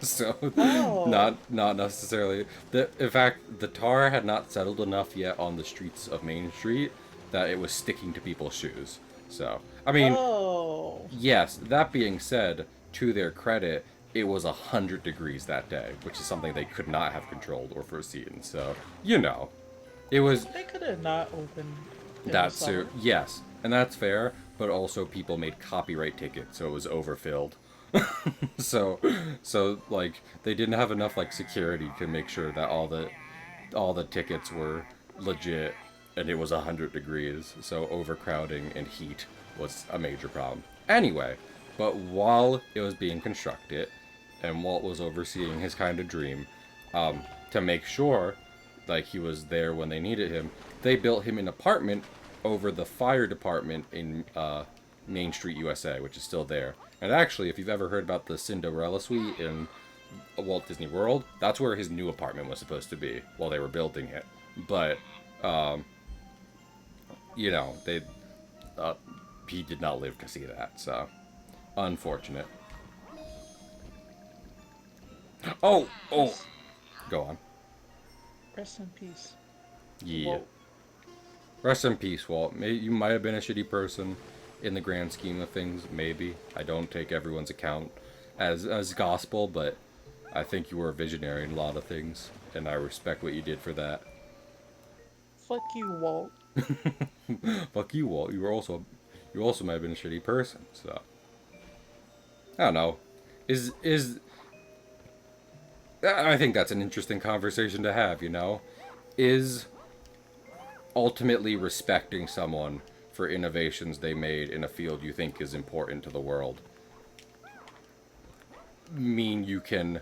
So, Oh. not necessarily. In fact, the tar had not settled enough yet on the streets of Main Street that it was sticking to people's shoes. So, I mean, Oh. yes. That being said, to their credit, it was 100 degrees that day, which is something they could not have controlled or foreseen. So, it was. They could have not opened. in That the summer. suit, yes, and that's fair. But also, people made copyright tickets, so it was overfilled. so like they didn't have enough like security to make sure that all the tickets were legit, and it was 100 degrees. So overcrowding and heat was a major problem. Anyway, but while it was being constructed, and Walt was overseeing his kind of dream, to make sure like he was there when they needed him, they built him an apartment over the fire department in Main Street, USA, which is still there. And actually, if you've ever heard about the Cinderella Suite in Walt Disney World, that's where his new apartment was supposed to be while they were building it. But, they he did not live to see that, so unfortunate. Oh, go on. Rest in peace. Yeah. Whoa. Rest in peace, Walt. You might have been a shitty person in the grand scheme of things, maybe. I don't take everyone's account as gospel, but I think you were a visionary in a lot of things, and I respect what you did for that. Fuck you, Walt. Fuck you, Walt. You also might have been a shitty person, so I don't know. I think that's an interesting conversation to have, Is ultimately respecting someone for innovations they made in a field you think is important to the world mean you can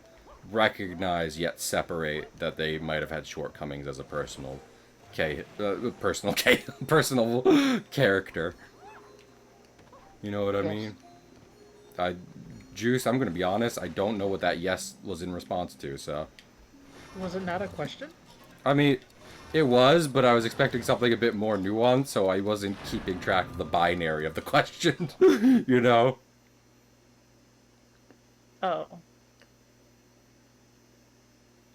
recognize yet separate that they might have had shortcomings as a personal character? You know what I mean? Juice, I'm gonna be honest, I don't know what that yes was in response to, so. Was it not a question? I mean, it was, but I was expecting something a bit more nuanced, so I wasn't keeping track of the binary of the question, Oh.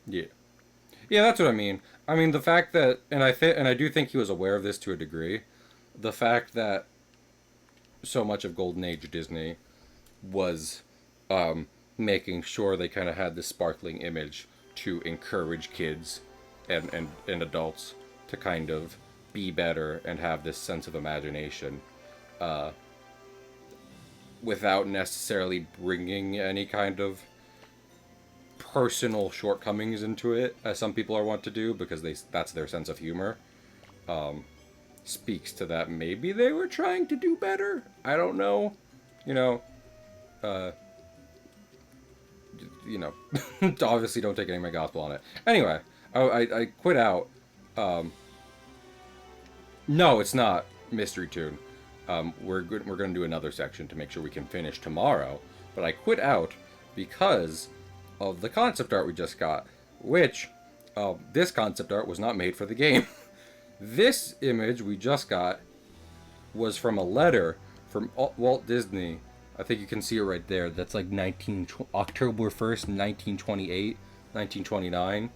Yeah. Yeah, that's what I mean. I mean, the fact that, and I do think he was aware of this to a degree, the fact that so much of Golden Age Disney was making sure they kind of had this sparkling image to encourage kids and adults to kind of be better and have this sense of imagination without necessarily bringing any kind of personal shortcomings into it, as some people are wont to do, because that's their sense of humor. Speaks to that maybe they were trying to do better. I don't know. Obviously don't take any of my gospel on it. Anyway, I quit out. No, it's not Mystery Tune. We're going to do another section to make sure we can finish tomorrow. But I quit out because of the concept art we just got, which this concept art was not made for the game. This image we just got was from a letter from Walt Disney. I think you can see it right there. That's like October 1st, 1928, 1929.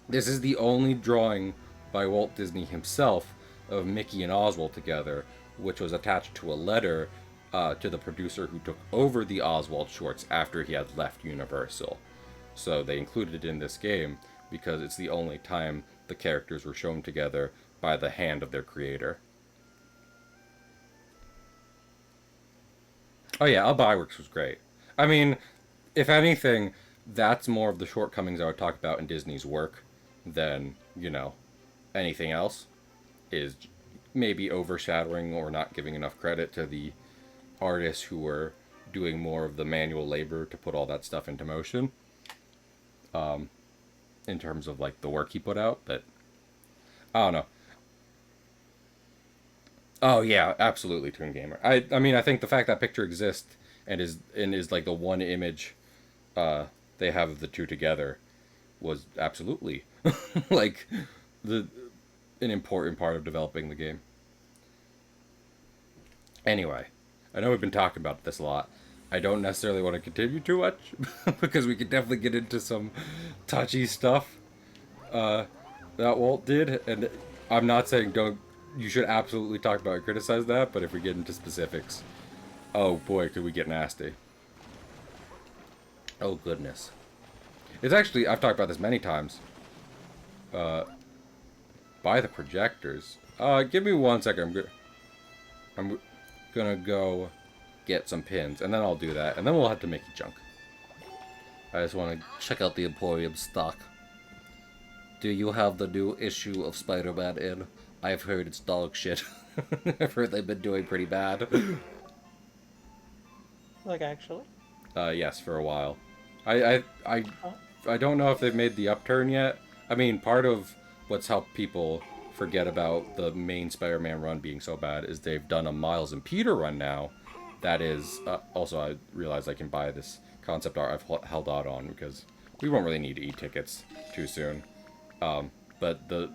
This is the only drawing by Walt Disney himself of Mickey and Oswald together, which was attached to a letter to the producer who took over the Oswald shorts after he had left Universal. So they included it in this game because it's the only time the characters were shown together by the hand of their creator. Oh yeah, A Byworks was great. I mean, if anything, that's more of the shortcomings I would talk about in Disney's work than, anything else. Is maybe overshadowing or not giving enough credit to the artists who were doing more of the manual labor to put all that stuff into motion. In terms of like the work he put out, but I don't know. Oh yeah, absolutely, Toon Gamer. I mean, I think the fact that picture exists and is like the one image they have of the two together was absolutely like the an important part of developing the game. Anyway, I know we've been talking about this a lot. I don't necessarily want to continue too much because we could definitely get into some touchy stuff that Walt did, and I'm not saying don't. You should absolutely talk about and criticize that, but if we get into specifics, oh boy, could we get nasty. Oh goodness. It's actually, I've talked about this many times. By the projectors. Give me 1 second. I'm gonna go get some pins, and then I'll do that, and then we'll have to make a junk. I just want to check out the Emporium stock. Do you have the new issue of Spider-Man in? I've heard it's dog shit. I've heard they've been doing pretty bad. Like, actually? Yes, for a while. I don't know if they've made the upturn yet. I mean, part of what's helped people forget about the main Spider-Man run being so bad is they've done a Miles and Peter run now. That is, also I realized I can buy this concept art I've held out on because we won't really need to e-tickets too soon. But the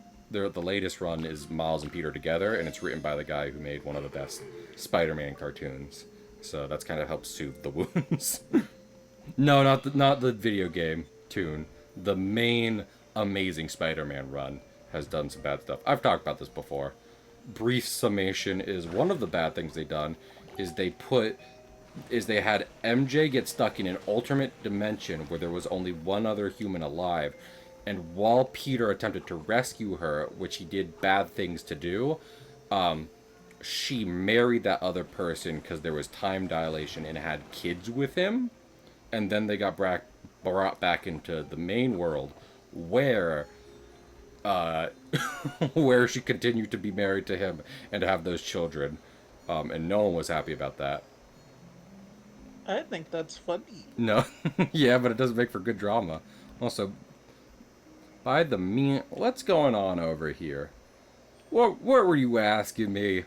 latest run is Miles and Peter together, and it's written by the guy who made one of the best Spider-Man cartoons. So that's kind of helped soothe the wounds. No, not the video game tune. The main amazing Spider-Man run has done some bad stuff. I've talked about this before. Brief summation is one of the bad things they've done is they had MJ get stuck in an alternate dimension where there was only one other human alive. And while Peter attempted to rescue her, which he did bad things to do, she married that other person because there was time dilation and had kids with him. And then they got brought back into the main world where where she continued to be married to him and have those children. And no one was happy about that. I think that's funny. No. Yeah, but it doesn't make for good drama. Also, by the what's going on over here? What were you asking me,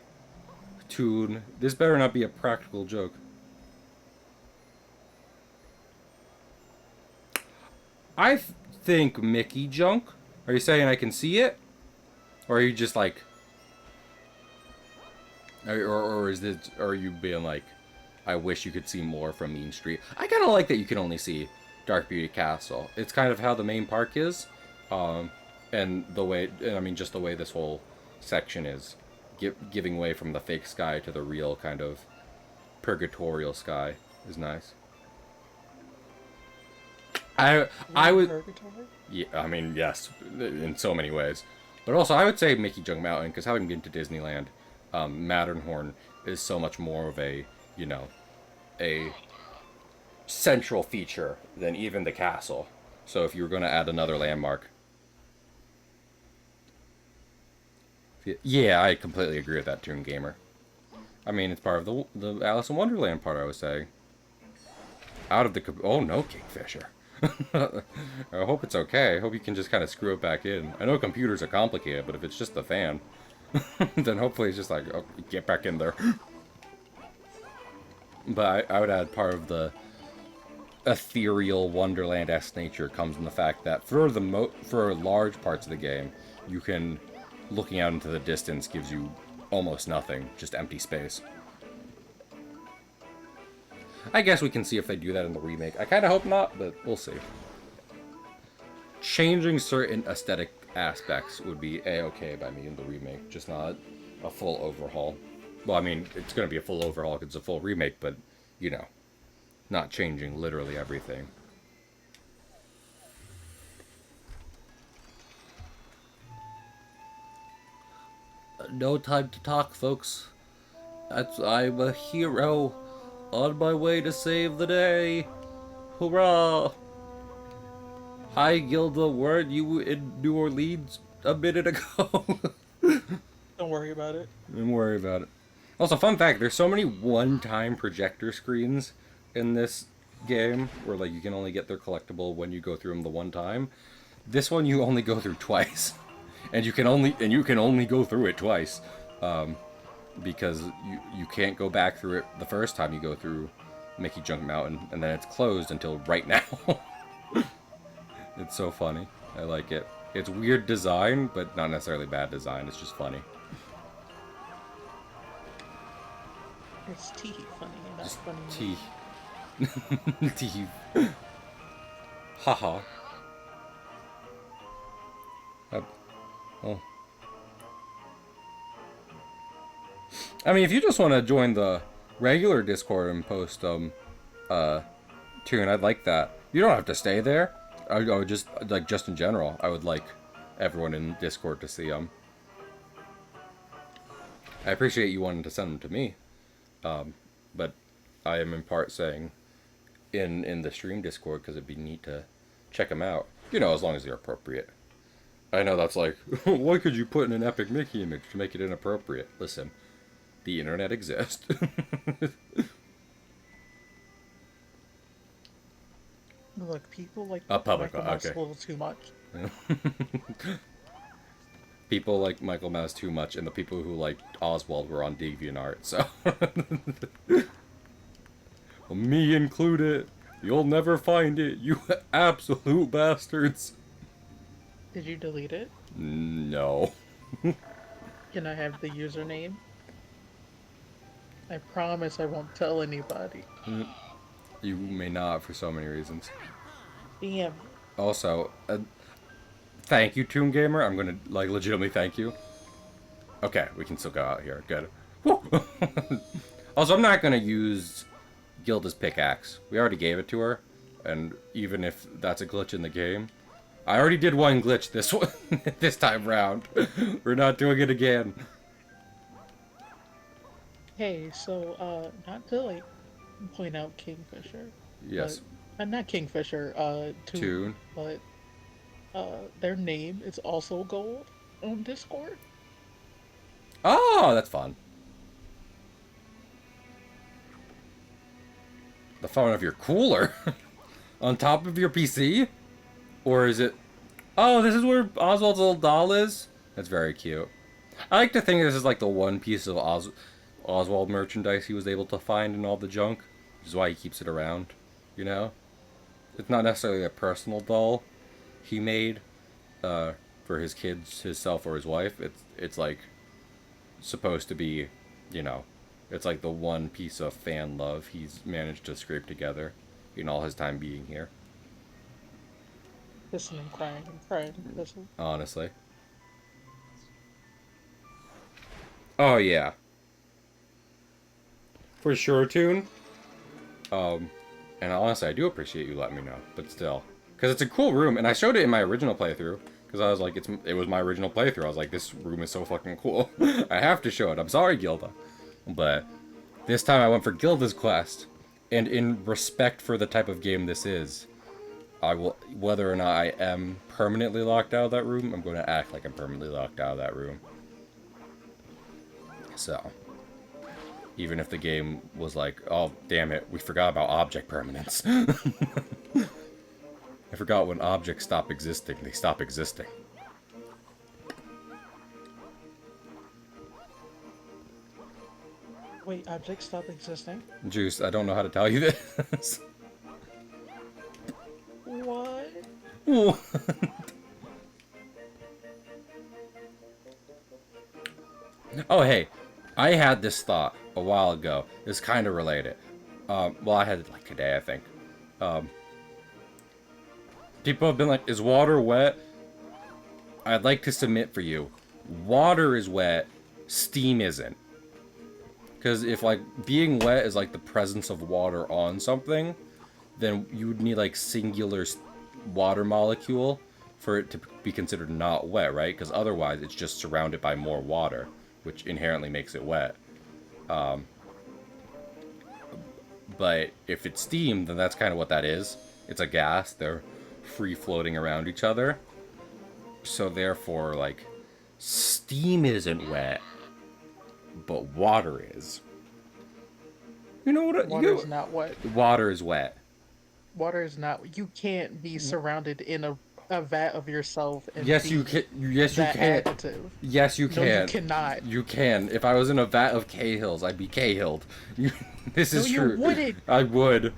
Toon? This better not be a practical joke. I think Mickey junk. Are you saying I can see it? Or are you just like... Or is this... Or are you being like... I wish you could see more from Mean Street. I kind of like that you can only see Dark Beauty Castle. It's kind of how the main park is. And the way... I mean, just the way this whole section is. Giving way from the fake sky to the real kind of purgatorial sky is nice. I would... Purgatory? Yeah, I mean, yes, in so many ways. But also, I would say Mickey Junk Mountain, because having been to Disneyland, Matterhorn is so much more of a, a central feature than even the castle. So if you were going to add another landmark... Yeah, I completely agree with that, Toon Gamer. I mean, it's part of the Alice in Wonderland part I was saying. Out of the... Oh, no, Kingfisher. I hope it's okay. I hope you can just kind of screw it back in. I know computers are complicated, but if it's just the fan. then hopefully it's just like, oh, get back in there. But I would add part of the ethereal Wonderland-esque nature comes in the fact that for large parts of the game, you can, looking out into the distance gives you almost nothing, just empty space. I guess we can see if they do that in the remake. I kind of hope not, but we'll see. Changing certain aesthetic aspects would be a-okay by me in the remake, just not a full overhaul. Well, I mean, it's going to be a full overhaul because it's a full remake, but, you know, not changing literally everything. No time to talk, folks. I'm a hero on my way to save the day. Hurrah! Hi, Gilda. Weren't you in New Orleans a minute ago? Don't worry about it. Don't worry about it. Also, fun fact, there's so many one-time projector screens in this game where like you can only get their collectible when you go through them the one time. This one you only go through twice. And you can only go through it twice. Because you can't go back through it the first time you go through Mickey Junk Mountain, and then it's closed until right now. It's so funny. I like it. It's weird design, but not necessarily bad design. It's just funny. It's tea funny, not Just funny. tea. Tea. Haha. Oh. I mean, if you just want to join the regular Discord and post tune, I'd like that. You don't have to stay there. I would just like just in general. I would like everyone in Discord to see them. I appreciate you wanting to send them to me, but I am in part saying in the stream Discord because it'd be neat to check them out. You know, as long as they're appropriate. I know that's like, why could you put in an Epic Mickey image to make it inappropriate? Listen, the internet exists. Look, people like Public, Michael Mouse okay. a little too much. People like Michael Mouse too much, and the people who liked Oswald were on DeviantArt, so... Well, me included. You'll never find it, you absolute bastards. Did you delete it? No. Can I have the username? I promise I won't tell anybody. You may not for so many reasons. Damn. Also, thank you, Toon Gamer. I'm gonna, like, legitimately thank you. Okay, we can still go out here. Good. Woo! Also, I'm not gonna use Gilda's pickaxe. We already gave it to her, and even if that's a glitch in the game, I already did one glitch this one this time round. We're not doing it again. Hey, so, not to, like, point out Kingfisher. Yes. But, not Kingfisher, Toon. But, their name is also gold on Discord. Oh, that's fun. The phone of your cooler? On top of your PC? Or is it... Oh, this is where Oswald's little doll is? That's very cute. I like to think this is like the one piece of Oswald merchandise he was able to find in all the junk. Which is why he keeps it around, you know? It's not necessarily a personal doll he made for his kids, himself, or his wife. It's like supposed to be, you know, it's like the one piece of fan love he's managed to scrape together in all his time being here. Listen, I'm crying, listen. Honestly. Oh, yeah. For sure, Toon. And honestly, I do appreciate you letting me know, but still. Because it's a cool room, and I showed it in my original playthrough, because I was like, it was my original playthrough. I was like, this room is so fucking cool. I have to show it. I'm sorry, Gilda. But this time I went for Gilda's quest, and in respect for the type of game this is, I will, whether or not I am permanently locked out of that room, I'm going to act like I'm permanently locked out of that room. So, even if the game was like, oh, damn it, we forgot about object permanence. I forgot when objects stop existing, they stop existing. Wait, objects stop existing? Juice, I don't know how to tell you this. What? Oh, hey, I had this thought a while ago. It's kind of related. Well, I had it like today, I think. People have been like, is water wet? I'd like to submit for you. Water is wet, steam isn't. Because if, like, being wet is, like, the presence of water on something, then you would need, like, singular water molecule for it to be considered not wet, right? Because otherwise, it's just surrounded by more water, which inherently makes it wet. But if it's steam, then that's kind of what that is. It's a gas. They're free floating around each other. So therefore, like, steam isn't wet, but water is. You know what? Water is not wet. Water is wet. Water is not. You can't be surrounded in a vat of yourself and Yes, be you can. Yes, you that can. additive. Yes, you No, can. you cannot. You can. If I was in a vat of Cahills, I'd be Cahilled. This is No, true. you wouldn't. I would.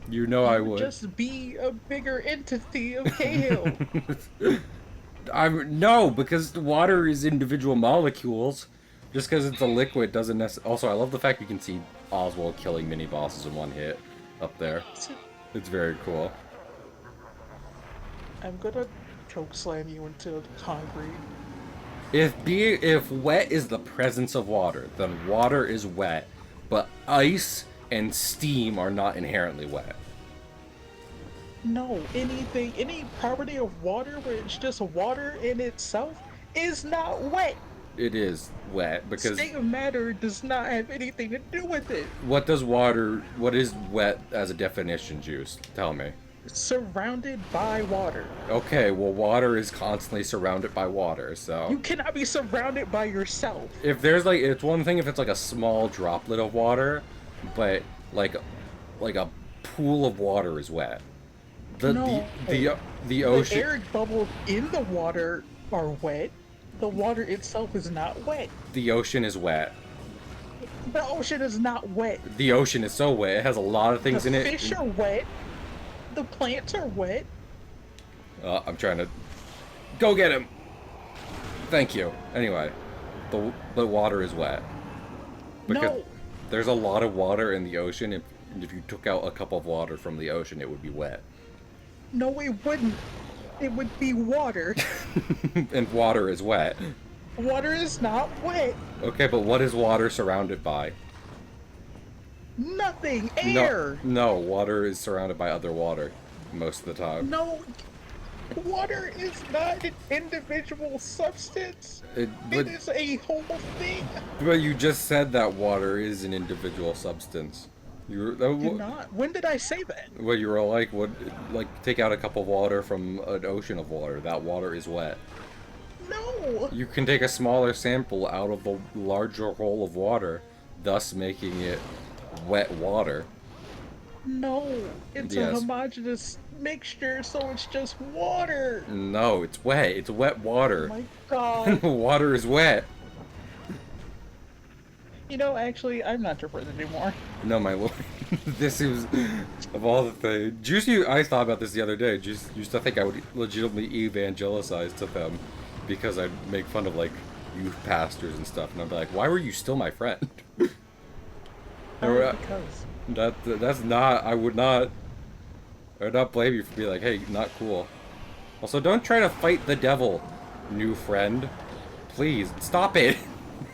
You know I would. Just be a bigger entity of Cahill. No, because the water is individual molecules. Just because it's a liquid doesn't necessarily. Also, I love the fact you can see Oswald killing mini bosses in one hit up there. It's very cool. I'm gonna choke slam you into concrete. If wet is the presence of water, then water is wet, but ice and steam are not inherently wet. No, any property of water where it's just water in itself is not wet. It is wet because State of matter does not have anything to do with it. what is wet as a definition, Juice? Tell me. Surrounded by water. Okay, well, water is constantly surrounded by water, so You cannot be surrounded by yourself. if there's like, it's one thing if it's like a small droplet of water, but like a pool of water is wet. No. The ocean. The air bubbles in the water are wet. The water itself is not wet. The ocean is wet. The ocean is not wet. The ocean is so wet. It has a lot of things The in it. fish are wet. The plants are wet. I'm trying to go get him. Thank you. Anyway, the water is wet. No. There's a lot of water in the ocean. If you took out a cup of water from the ocean, it would be wet. No, it wouldn't. It would be water. And water is wet. Water is not wet. Okay, but what is water surrounded by? Nothing. Air. No, water is surrounded by other water most of the time. No. Water is not an individual substance. It is a whole thing. But you just said that water is an individual substance. Did not. When did I say that? Well, you were like, take out a cup of water from an ocean of water. That water is wet. No. You can take a smaller sample out of the larger whole of water, thus making it wet water. No. It's Yes. a homogeneous mixture, so it's just water. No, it's wet. It's wet water. Oh my god. Water is wet. You know, actually, I'm not your friend anymore. No, my lord. This is, of all the things. I thought about this the other day. Juice used to think I would legitimately evangelize to them because I'd make fun of, like, youth pastors and stuff. And I'd be like, why were you still my friend? Because. That's not, I would not blame you for being like, hey, not cool. Also, don't try to fight the devil, new friend. Please, stop it.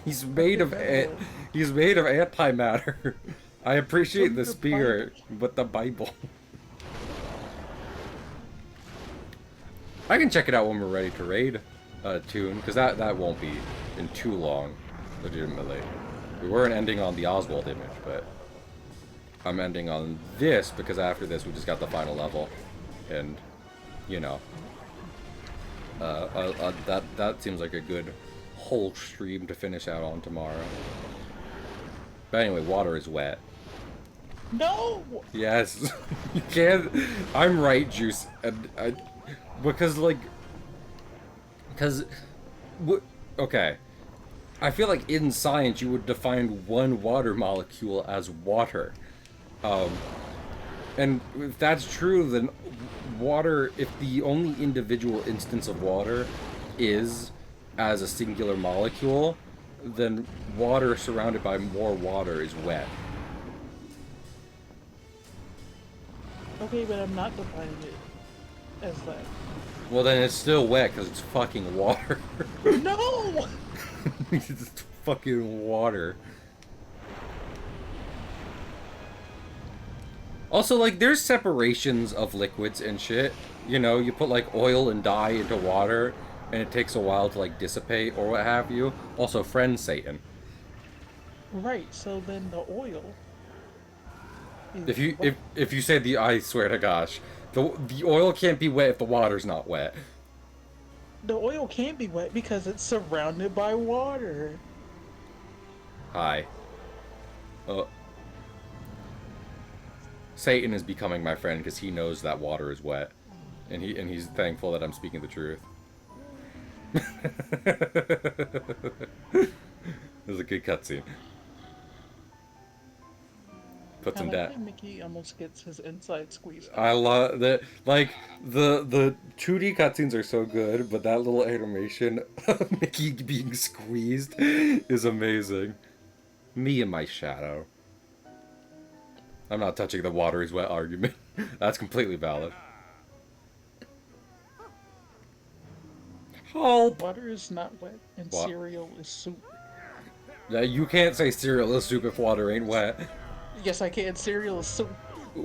He's made of antimatter. I appreciate the spirit, but the Bible. I can check it out when we're ready to raid Toon, because that won't be in too long, legitimately. We weren't ending on the Oswald image, but I'm ending on this because after this we just got the final level, and you know, that seems like a good whole stream to finish out on tomorrow. But anyway, water is wet. No! Yes, you can't. I'm right, Juice. Okay. I feel like in science you would define one water molecule as water. And if that's true, then water, if the only individual instance of water is as a singular molecule, then water surrounded by more water is wet. Okay, but I'm not defining it as that. Well, then it's still wet because it's fucking water. No! It's fucking water. Also, like, there's separations of liquids and shit. You know, you put, like, oil and dye into water, and it takes a while to, like, dissipate or what have you. Also, friend Satan. Right, so then the oil. If you say I swear to gosh, the oil can't be wet if the water's not wet. The oil can't be wet because it's surrounded by water. Hi. Satan is becoming my friend because he knows that water is wet, and he's thankful that I'm speaking the truth. This is a good cutscene. Puts him down. Mickey almost gets his inside squeezed. I love that. Like the 2D cutscenes are so good, but that little animation of Mickey being squeezed is amazing. Me and my shadow. I'm not touching the water is wet argument. That's completely valid. Help! Water is not wet, and cereal is soup. Yeah, you can't say cereal is soup if water ain't wet. Yes, I can. Cereal is soup.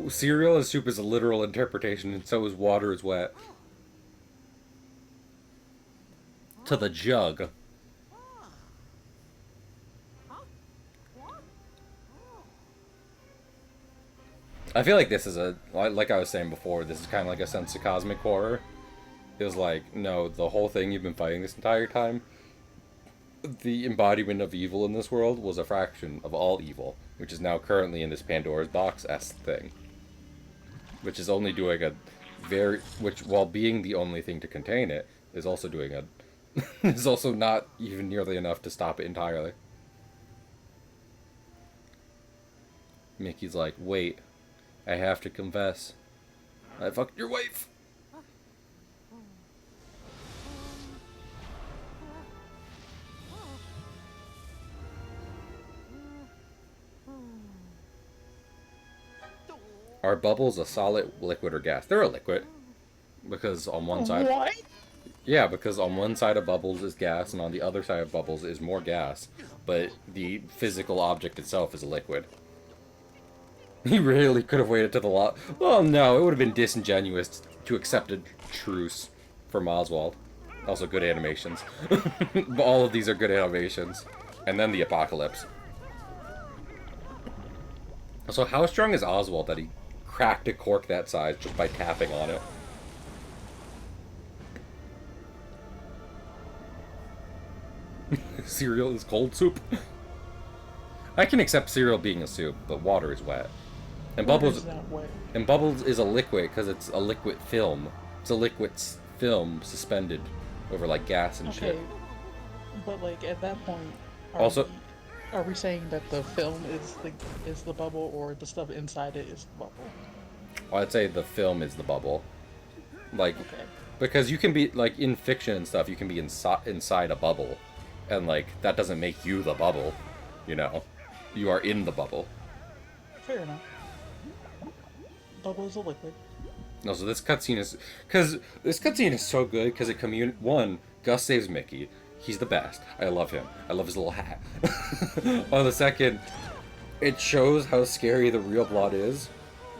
Cereal as soup is a literal interpretation, and so is water is wet. To the jug. I feel like this is like I was saying before, this is kind of like a sense of cosmic horror. It was like, no, the whole thing you've been fighting this entire time, the embodiment of evil in this world was a fraction of all evil, which is now currently in this Pandora's Box-esque thing. Which is only doing a which, while being the only thing to contain it, is also doing a, is also not even nearly enough to stop it entirely. Mickey's like, wait, I have to confess. I fucked your wife! Are bubbles a solid, liquid, or gas? They're a liquid. Because on one side... What? Yeah, because on one side of bubbles is gas, and on the other side of bubbles is more gas. But the physical object itself is a liquid. He really could have waited to the lot. Well, no, it would have been disingenuous to accept a truce from Oswald. Also, good animations. All of these are good animations. And then the apocalypse. So how strong is Oswald that he cracked a cork that size just by tapping on it? Cereal is cold soup? I can accept cereal being a soup, but water is wet. And bubbles, and bubbles is a liquid because it's a liquid film. It's a liquid film suspended over like gas and shit. But like at that point, are we saying that the film is the bubble, or the stuff inside it is the bubble? Well, I'd say the film is the bubble. Like, because you can be like in fiction and stuff, you can be inside a bubble, and like that doesn't make you the bubble. You know, you are in the bubble. Fair enough. Bubble is a liquid. No, so this cutscene is... Because this cutscene is so good because it one, Gus saves Mickey. He's the best. I love him. I love his little hat. On the second, it shows how scary the real blood is,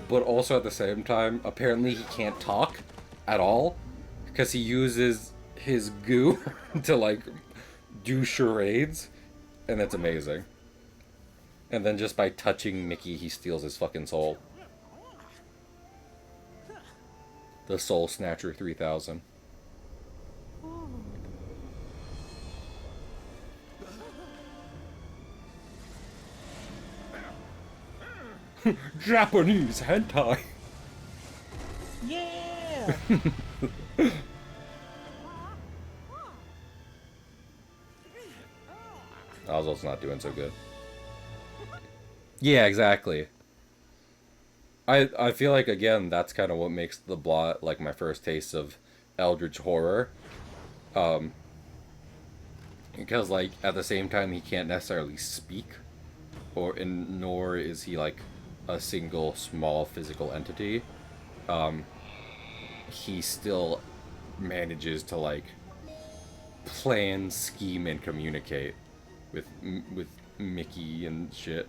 but also at the same time, apparently he can't talk at all because he uses his goo to, like, do charades, and that's amazing. And then just by touching Mickey, he steals his fucking soul. The Soul Snatcher 3000. Japanese hentai. Yeah. Oswald's not doing so good. Yeah, exactly. I feel like, again, that's kind of what makes the Blot like my first taste of Eldritch horror. Because, like, at the same time, he can't necessarily speak, nor is he, like, a single small physical entity. He still manages to, like, plan, scheme, and communicate with Mickey and shit.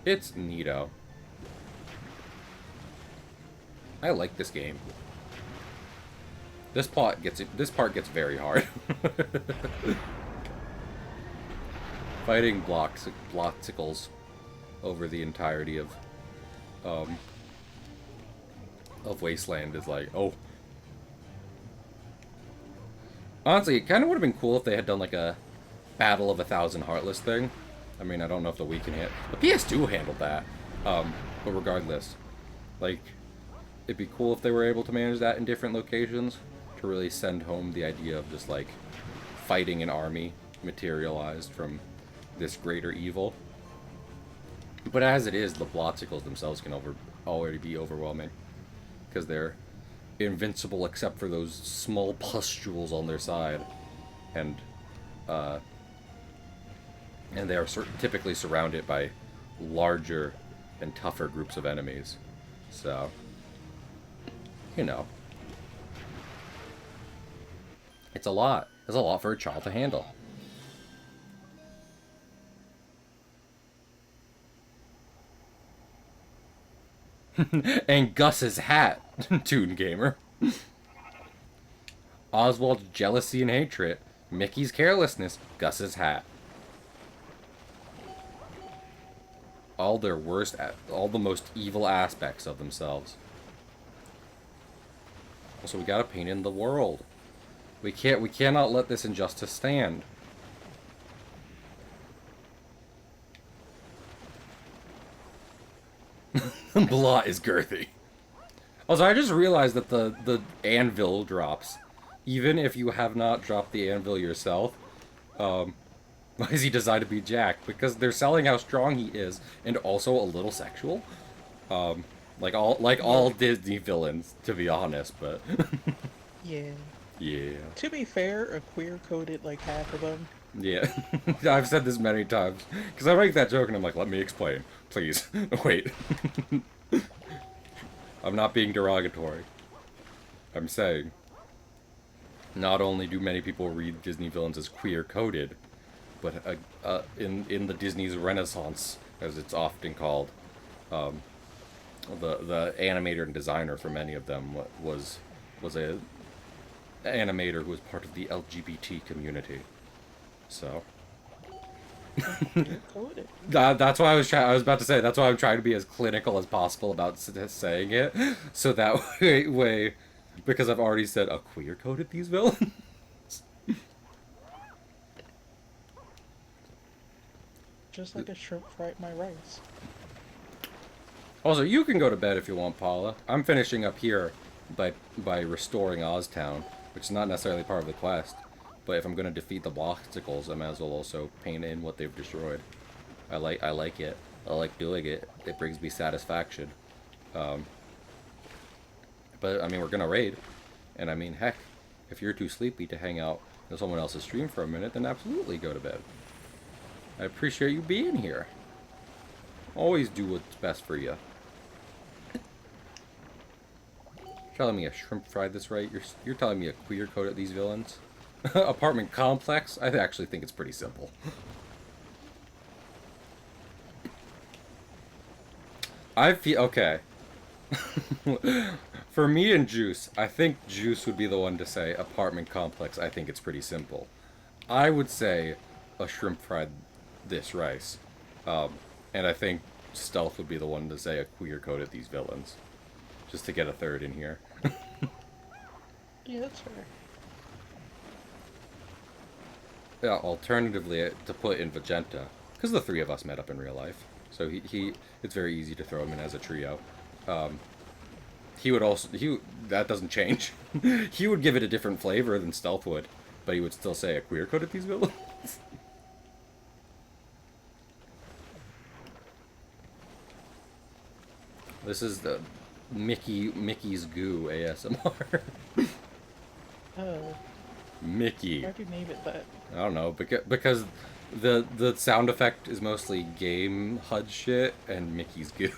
It's neato. I like this game. This part gets very hard. Fighting bloxicles over the entirety of Wasteland is like, oh. Honestly, it kind of would have been cool if they had done like a Battle of 1,000 Heartless thing. I mean, I don't know if the Wii can handle. The PS2 handled that. But regardless, like, it'd be cool if they were able to manage that in different locations to really send home the idea of just like fighting an army materialized from this greater evil. But as it is, the bloxicles themselves can already be overwhelming because they're invincible except for those small pustules on their side, and they are typically surrounded by larger and tougher groups of enemies. So, you know, it's a lot. It's a lot for a child to handle. And Gus's hat, Toon Gamer. Oswald's jealousy and hatred, Mickey's carelessness, Gus's hat. All their worst, all the most evil aspects of themselves. Also, we gotta paint in the world. We cannot let this injustice stand. Blot is girthy. Also, I just realized that the anvil drops, even if you have not dropped the anvil yourself. Why is he designed to be Jack? Because they're selling how strong he is, and also a little sexual. Like all Disney villains, to be honest. But Yeah. yeah. To be fair, a queer coded like half of them. Yeah, I've said this many times. Because I make that joke and I'm like, let me explain. Please. Wait. I'm not being derogatory. I'm saying, not only do many people read Disney villains as queer-coded, but in the Disney's Renaissance, as it's often called, the animator and designer for many of them was a animator who was part of the LGBT community. So that's why I was about to say, that's why I'm trying to be as clinical as possible about saying it, so that way because I've already said a queer coded these villains. Just like a shrimp fried my rice. Also, you can go to bed if you want, Paula. I'm finishing up here by restoring Oztown, which is not necessarily part of the quest. But if I'm going to defeat the bloxicles, I might as well also paint in what they've destroyed. I like it. I like doing it. It brings me satisfaction. But, I mean, we're going to raid. And, I mean, heck, if you're too sleepy to hang out in someone else's stream for a minute, then absolutely go to bed. I appreciate you being here. Always do what's best for you. You're telling me a shrimp fried this right? You're telling me a queer coat at these villains? Apartment complex? I actually think it's pretty simple. I feel... Okay. For me and Juice, I think Juice would be the one to say apartment complex. I think it's pretty simple. I would say a shrimp fried this rice. And I think Stealth would be the one to say a queer coat at these villains. Just to get a third in here. Yeah, that's fair. Yeah, alternatively, to put in Vegeta, because the three of us met up in real life, so it's very easy to throw him in as a trio. He would also, that doesn't change. He would give it a different flavor than Stealth would, but he would still say a queer coat at these villains. This is the Mickey's Goo ASMR. Oh, Mickey. why'd you name it that? I don't know, because the sound effect is mostly game HUD shit and Mickey's Goo.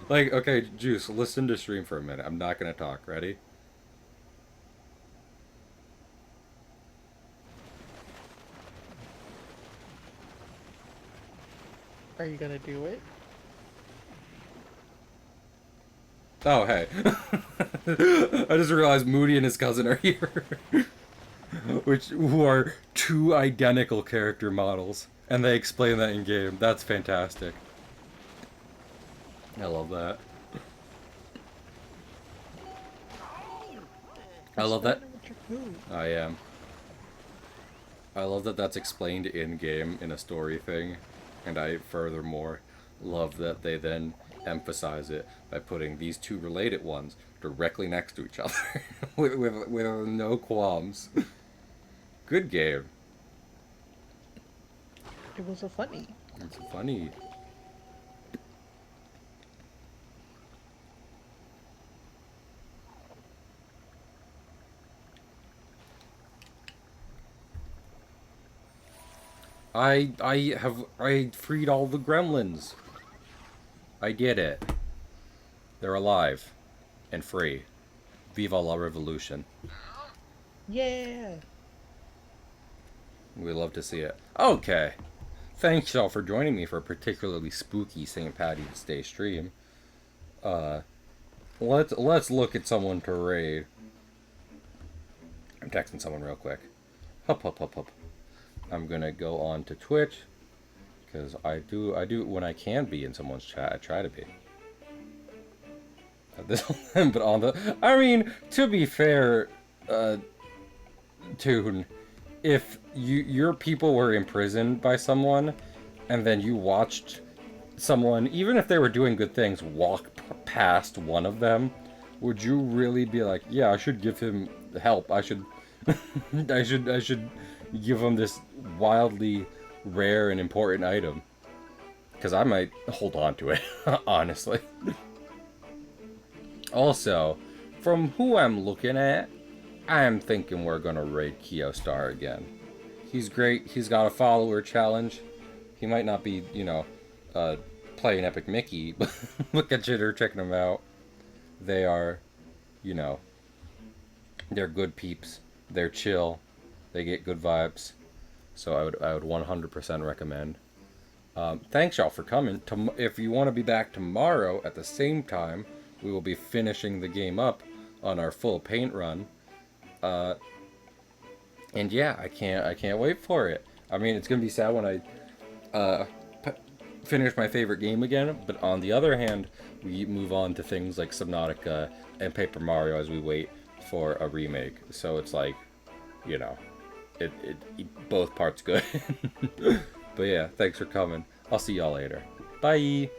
Like, okay, Juice, listen to stream for a minute. I'm not gonna talk. Ready? Are you gonna do it? Oh, hey. I just realized Moody and his cousin are here. Who are two identical character models. And they explain that in game. That's fantastic. I love that. I love that. With your food. I am. I love that that's explained in game in a story thing, and I furthermore love that they then emphasize it by putting these two related ones directly next to each other with no qualms. Good game. It was a funny. It's funny. I freed all the gremlins. I did it. They're alive and free. Viva la revolution. Yeah. We love to see it. Okay. Thanks y'all for joining me for a particularly spooky St. Patty's Day stream. Let's look at someone to raid. I'm texting someone real quick. Hup hup hup hup. I'm gonna go on to Twitch because I do when I can be in someone's chat. I try to be. But on the, I mean, to be fair, Toon, if your people were imprisoned by someone, and then you watched someone, even if they were doing good things, walk past one of them, would you really be like, yeah, I should give him help. I should, I should give him this wildly rare and important item. Because I might hold on to it, honestly. Also, from who I'm looking at, I am thinking we're gonna raid Kiostar again. He's great. He's got a follower challenge. He might not be, playing Epic Mickey, but consider checking him out. They are, they're good peeps. They're chill. They get good vibes. So I would 100% recommend. Thanks y'all for coming. If you want to be back tomorrow at the same time, we will be finishing the game up on our full paint run. And yeah, I can't wait for it. I mean, it's gonna be sad when I finish my favorite game again. But on the other hand, we move on to things like Subnautica and Paper Mario as we wait for a remake. So it's like, both parts good. But yeah, thanks for coming. I'll see y'all later. Bye.